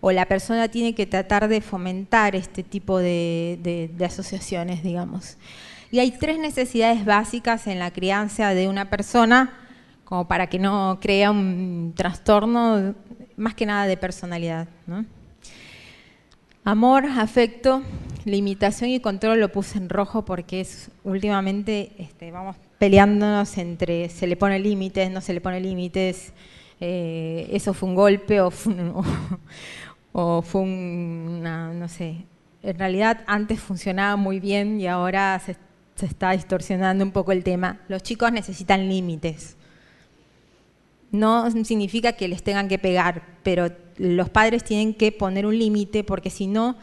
o la persona tiene que tratar de fomentar este tipo de asociaciones, digamos. Y hay 3 necesidades básicas en la crianza de una persona, como para que no crea un trastorno, más que nada de personalidad, ¿no? Amor, afecto, limitación y control lo puse en rojo porque últimamente vamos peleándonos entre se le pone límites, no se le pone límites, eso fue un golpe o fue una, no sé. En realidad antes funcionaba muy bien y ahora se está distorsionando un poco el tema. Los chicos necesitan límites. No significa que les tengan que pegar, pero los padres tienen que poner un límite porque si no,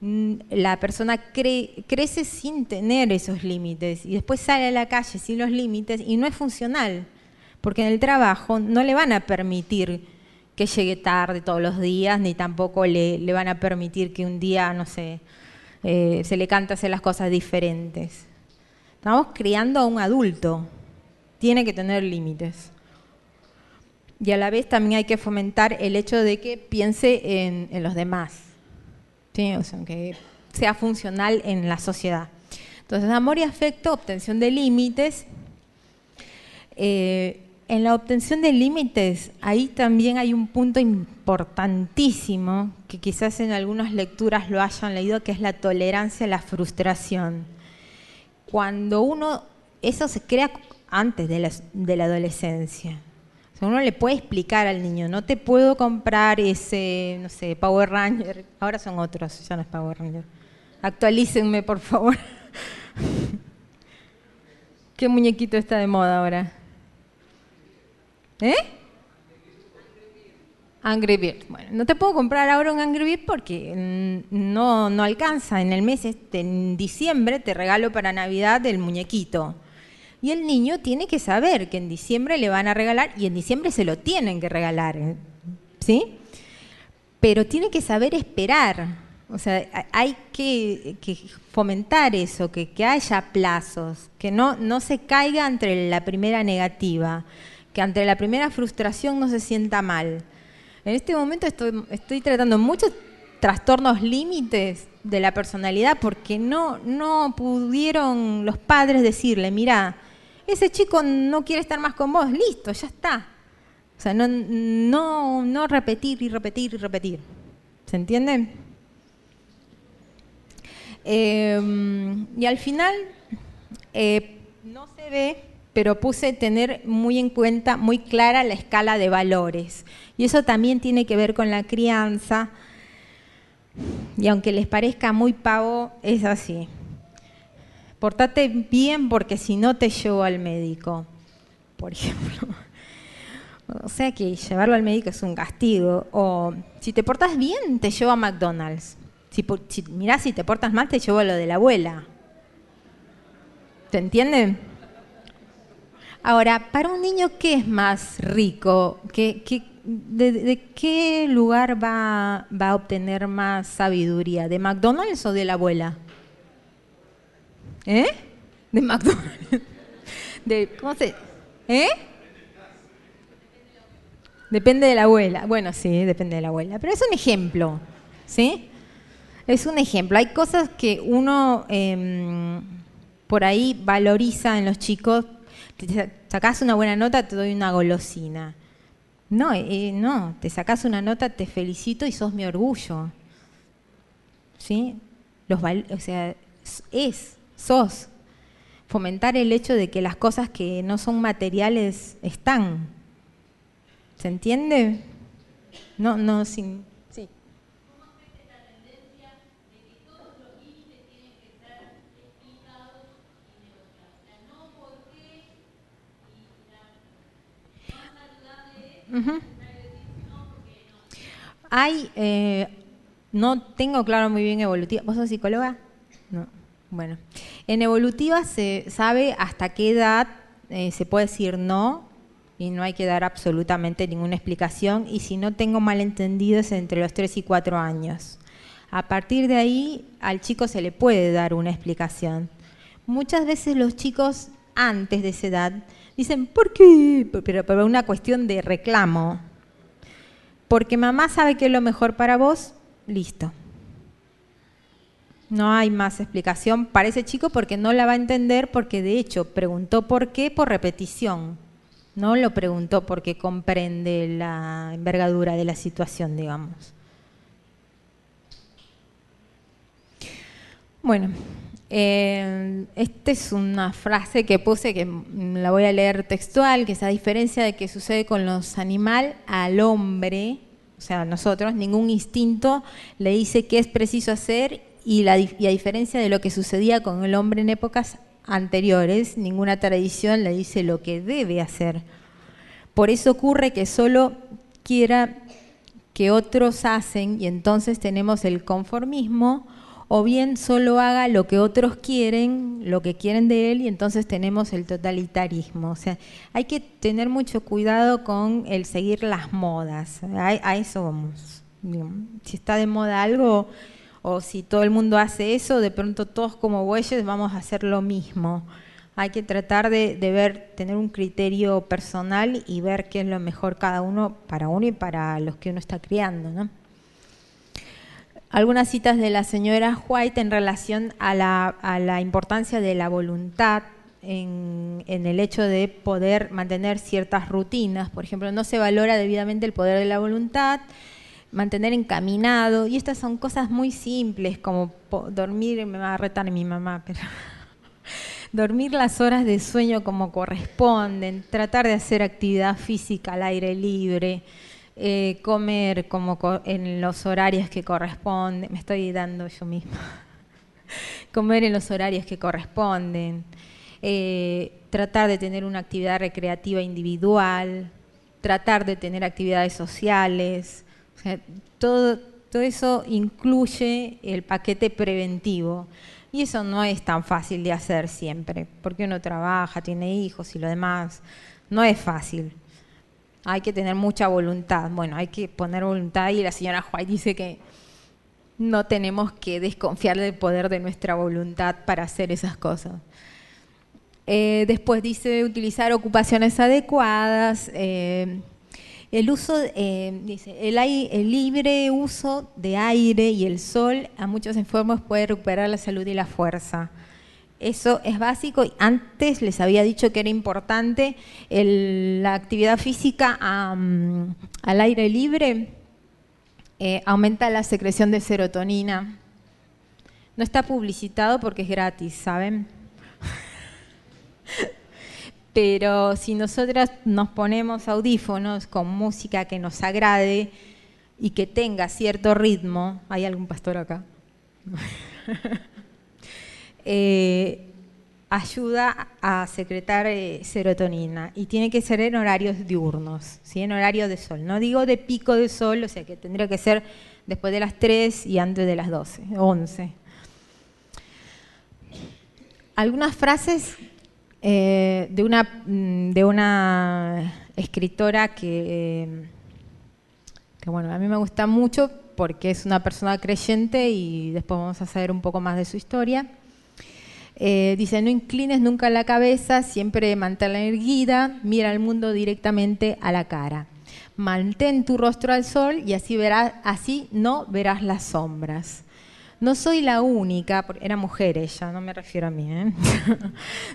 la persona crece sin tener esos límites y después sale a la calle sin los límites y no es funcional, porque en el trabajo no le van a permitir que llegue tarde todos los días, ni tampoco le van a permitir que un día, no sé, se le cante hacer las cosas diferentes. Estamos criando a un adulto, tiene que tener límites. Y a la vez también hay que fomentar el hecho de que piense en los demás, ¿sí? O sea, que sea funcional en la sociedad. Entonces, amor y afecto, obtención de límites. En la obtención de límites, ahí también hay un punto importantísimo, que quizás en algunas lecturas lo hayan leído, que es la tolerancia a la frustración. Cuando eso se crea antes de la adolescencia. Uno le puede explicar al niño, no te puedo comprar ese, no sé, Power Ranger, ahora son otros, ya no es Power Ranger. Actualícenme, por favor. ¿Qué muñequito está de moda ahora? Angry Birds. Bueno, no te puedo comprar ahora un Angry Birds porque no alcanza. En el mes en diciembre te regalo para Navidad el muñequito. Y el niño tiene que saber que en diciembre le van a regalar, y en diciembre se lo tienen que regalar, ¿sí? Pero tiene que saber esperar. O sea, hay que fomentar eso, que haya plazos, que no se caiga ante la primera negativa, que ante la primera frustración no se sienta mal. En este momento estoy tratando muchos trastornos límites de la personalidad porque no pudieron los padres decirle, mirá, ese chico no quiere estar más con vos, listo, ya está. O sea, no repetir y repetir y repetir. ¿Se entiende? Y al final, no se ve, pero puse tener muy en cuenta, muy clara la escala de valores. Y eso también tiene que ver con la crianza. Y aunque les parezca muy pavo, es así. Portate bien porque si no te llevo al médico, por ejemplo. O sea que llevarlo al médico es un castigo. O si te portas bien, te llevo a McDonald's. Mirá, si te portas mal, te llevo a lo de la abuela. ¿Te entienden? Ahora, para un niño, ¿qué es más rico? ¿De qué lugar va a obtener más sabiduría? ¿De McDonald's o de la abuela? ¿Eh? De McDonald's. ¿Cómo se? ¿Eh? Depende de la abuela. Bueno, sí, depende de la abuela. Pero es un ejemplo, ¿sí? Es un ejemplo. Hay cosas que uno por ahí valoriza en los chicos. Te sacás una buena nota, te doy una golosina. No, no, te sacás una nota, te felicito y sos mi orgullo. ¿Sí? O sea, sos. Fomentar el hecho de que las cosas que no son materiales están. ¿Se entiende? No, sin... Sí. ¿Cómo afecta esta tendencia de que todos los límites tienen que ser explicados y negociados? O sea, no por qué y la más saludable es necesario decir no porque no. No tengo claro muy bien evolutiva. ¿Vos sos psicóloga? No. Bueno, en evolutiva se sabe hasta qué edad se puede decir no y no hay que dar absolutamente ninguna explicación, y si no tengo malentendido es entre los 3 y 4 años. A partir de ahí al chico se le puede dar una explicación. Muchas veces los chicos antes de esa edad dicen, ¿por qué? Pero por una cuestión de reclamo. Porque mamá sabe que es lo mejor para vos, listo. No hay más explicación para ese chico porque no la va a entender, porque de hecho preguntó por qué por repetición. No lo preguntó porque comprende la envergadura de la situación, digamos. Bueno, esta es una frase que puse que la voy a leer textual, que es: a diferencia de que sucede con los animales, al hombre, o sea, a nosotros, ningún instinto le dice qué es preciso hacer, y a diferencia de lo que sucedía con el hombre en épocas anteriores, ninguna tradición le dice lo que debe hacer. Por eso ocurre que solo quiera que otros hacen y entonces tenemos el conformismo, o bien solo haga lo que otros quieren, lo que quieren de él, y entonces tenemos el totalitarismo. O sea, hay que tener mucho cuidado con el seguir las modas. A eso vamos. Si está de moda algo, o si todo el mundo hace eso, de pronto todos como bueyes vamos a hacer lo mismo. Hay que tratar de tener un criterio personal y ver qué es lo mejor cada uno y para los que uno está criando, ¿no? Algunas citas de la señora White en relación a la importancia de la voluntad en el hecho de poder mantener ciertas rutinas. Por ejemplo, no se valora debidamente el poder de la voluntad, mantener encaminado, y estas son cosas muy simples como dormir, me va a retar mi mamá, pero dormir las horas de sueño como corresponden, tratar de hacer actividad física al aire libre, comer como en los horarios que corresponden, me estoy dando yo misma, comer en los horarios que corresponden, tratar de tener una actividad recreativa individual, tratar de tener actividades sociales. O sea, todo eso incluye el paquete preventivo, y eso no es tan fácil de hacer siempre, porque uno trabaja, tiene hijos y lo demás, no es fácil. Hay que tener mucha voluntad. Bueno, hay que poner voluntad, y la señora White dice que no tenemos que desconfiar del poder de nuestra voluntad para hacer esas cosas. Después dice utilizar ocupaciones adecuadas. El uso, dice, el libre uso de aire y el sol a muchos enfermos puede recuperar la salud y la fuerza. Eso es básico. Antes les había dicho que era importante la actividad física al aire libre. Aumenta la secreción de serotonina. No está publicitado porque es gratis, ¿saben? Pero si nosotras nos ponemos audífonos con música que nos agrade y que tenga cierto ritmo, ¿hay algún pastor acá? Ayuda a secretar serotonina y tiene que ser en horarios diurnos, ¿sí? En horario de sol. No digo de pico de sol, o sea que tendría que ser después de las 3 y antes de las 12, 11. Algunas frases de una escritora que bueno, a mí me gusta mucho porque es una persona creyente y después vamos a saber un poco más de su historia. Dice, no inclines nunca la cabeza, siempre manténla erguida, mira al mundo directamente a la cara. Mantén tu rostro al sol y así no verás las sombras. No soy la única, era mujer ella, no me refiero a mí, ¿eh?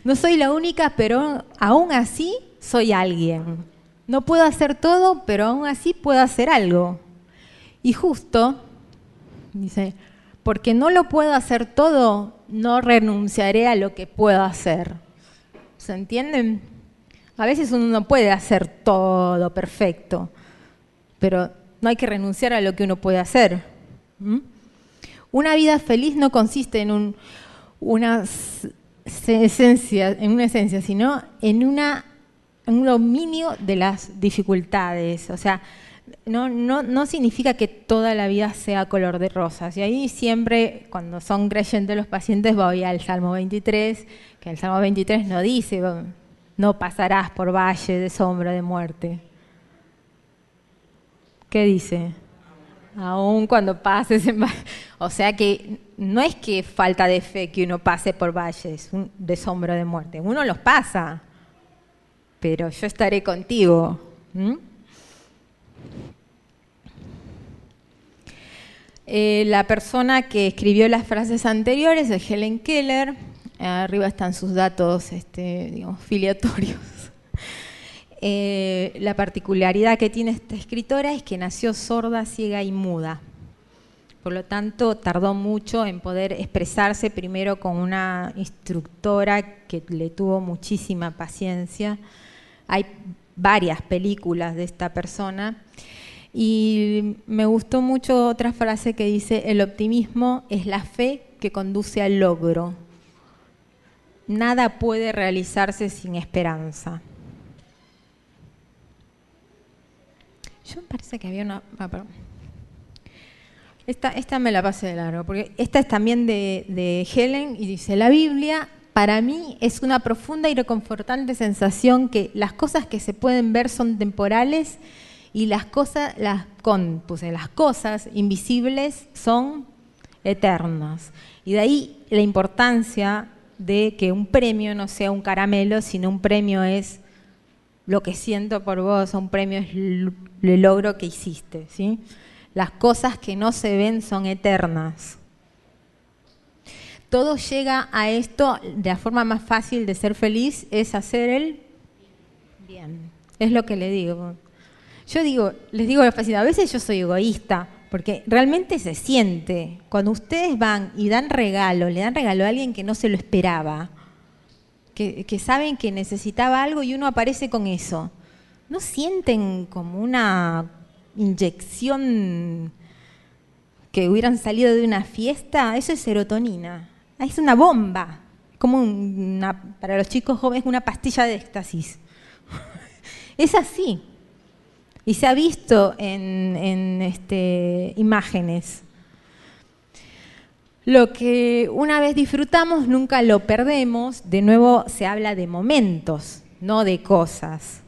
No soy la única, pero aún así soy alguien. No puedo hacer todo, pero aún así puedo hacer algo. Y justo, dice, porque no lo puedo hacer todo, no renunciaré a lo que puedo hacer. ¿Se entienden? A veces uno no puede hacer todo perfecto, pero no hay que renunciar a lo que uno puede hacer. Una vida feliz no consiste en una esencia, sino en un dominio de las dificultades. O sea, no significa que toda la vida sea color de rosas. Y ahí siempre, cuando son creyentes los pacientes, voy al Salmo 23, que el Salmo 23 no dice, no pasarás por valle de sombra de muerte. ¿Qué dice? Aún cuando pases en valle. O sea que no es que falta de fe que uno pase por valles de sombra de muerte. Uno los pasa, pero yo estaré contigo. La persona que escribió las frases anteriores es Helen Keller. Arriba están sus datos, digamos, filiatorios. La particularidad que tiene esta escritora es que nació sorda, ciega y muda. Por lo tanto, tardó mucho en poder expresarse, primero con una instructora que le tuvo muchísima paciencia. Hay varias películas de esta persona. Y me gustó mucho otra frase que dice, el optimismo es la fe que conduce al logro. Nada puede realizarse sin esperanza. Yo me parece que había una... perdón. Esta me la pasé de largo, porque esta es también de Helen y dice, la Biblia para mí es una profunda y reconfortante sensación que las cosas que se pueden ver son temporales y las cosas invisibles son eternas. Y de ahí la importancia de que un premio no sea un caramelo, sino un premio es lo que siento por vos, un premio es el logro que hiciste, ¿sí? Las cosas que no se ven son eternas. Todo llega a esto, de la forma más fácil de ser feliz es hacer el bien. Es lo que le digo. Les digo a los pacientes, a veces yo soy egoísta, porque realmente se siente. Cuando ustedes van y le dan regalo a alguien que no se lo esperaba, que saben que necesitaba algo y uno aparece con eso, ¿no sienten como una inyección que hubieran salido de una fiesta? Eso es serotonina, es una bomba, como para los chicos jóvenes una pastilla de éxtasis. Es así, y se ha visto en imágenes. Lo que una vez disfrutamos nunca lo perdemos. De nuevo se habla de momentos, no de cosas.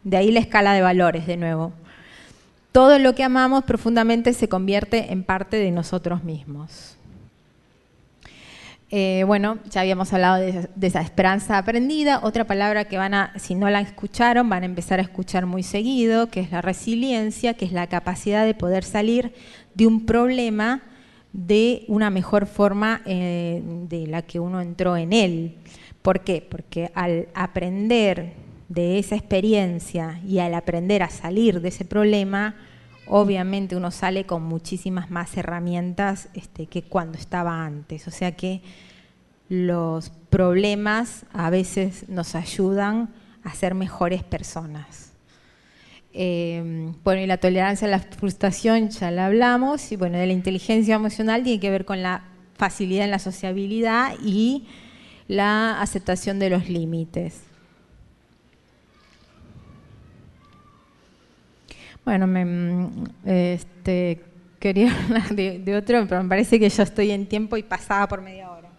De ahí la escala de valores, de nuevo. Todo lo que amamos profundamente se convierte en parte de nosotros mismos. Bueno, ya habíamos hablado de esa esperanza aprendida. Otra palabra que si no la escucharon, van a empezar a escuchar muy seguido, que es la resiliencia, que es la capacidad de poder salir de un problema de una mejor forma de la que uno entró en él. ¿Por qué? Porque al aprender de esa experiencia y al aprender a salir de ese problema, obviamente uno sale con muchísimas más herramientas que cuando estaba antes. O sea que los problemas a veces nos ayudan a ser mejores personas. Bueno, y la tolerancia a la frustración ya la hablamos, y bueno, de la inteligencia emocional tiene que ver con la facilidad en la sociabilidad y la aceptación de los límites. Bueno, quería hablar de otro, pero me parece que ya estoy en tiempo y pasaba por media hora.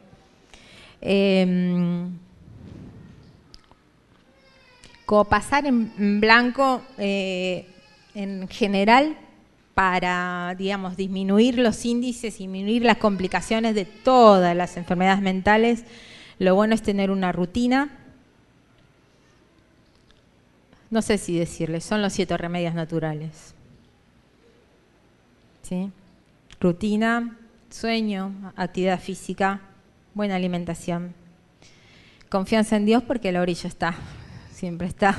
Como pasar en blanco, en general, para, digamos, disminuir los índices, disminuir las complicaciones de todas las enfermedades mentales, lo bueno es tener una rutina. No sé si decirles, son los 7 remedios naturales. ¿Sí? Rutina, sueño, actividad física, buena alimentación. Confianza en Dios porque la orilla está, siempre está.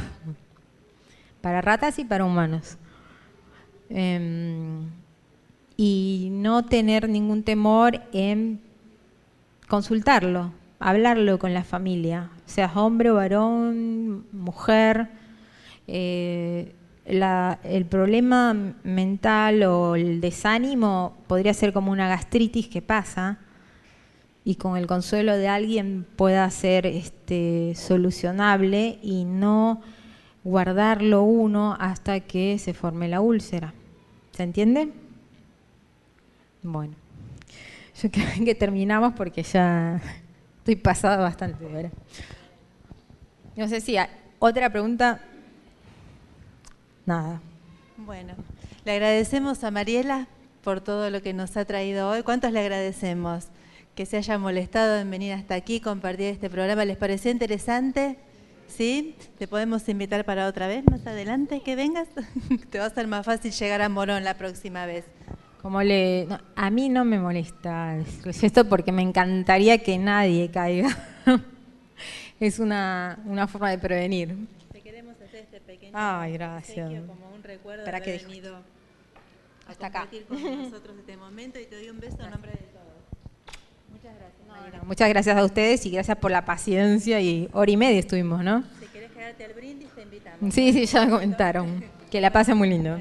Para ratas y para humanos. Y no tener ningún temor en consultarlo, hablarlo con la familia, seas hombre o varón, mujer. El problema mental o el desánimo podría ser como una gastritis que pasa y con el consuelo de alguien pueda ser solucionable y no guardarlo uno hasta que se forme la úlcera. ¿Se entiende? Bueno, yo creo que terminamos porque ya estoy pasada bastante de hora. No sé si hay otra pregunta. Nada. Bueno, le agradecemos a Mariela por todo lo que nos ha traído hoy. ¿Cuántos le agradecemos que se haya molestado en venir hasta aquí, compartir este programa? ¿Les pareció interesante? ¿Sí? ¿Te podemos invitar para otra vez más adelante que vengas? Te va a ser más fácil llegar a Morón la próxima vez. A mí no me molesta decirles esto porque me encantaría que nadie caiga. Es una forma de prevenir. Te queremos hacer este pequeño gracias. como un recuerdo ¿Para de qué haber dijo? venido a Hasta acá. compartir con nosotros este momento, y te doy un beso en nombre de todos. Muchas gracias, Mariela. Muchas gracias a ustedes y gracias por la paciencia, y hora y media estuvimos, ¿no? Si querés quedarte al brindis, te invitamos. Sí, ya me comentaron. Que la pasen muy lindo.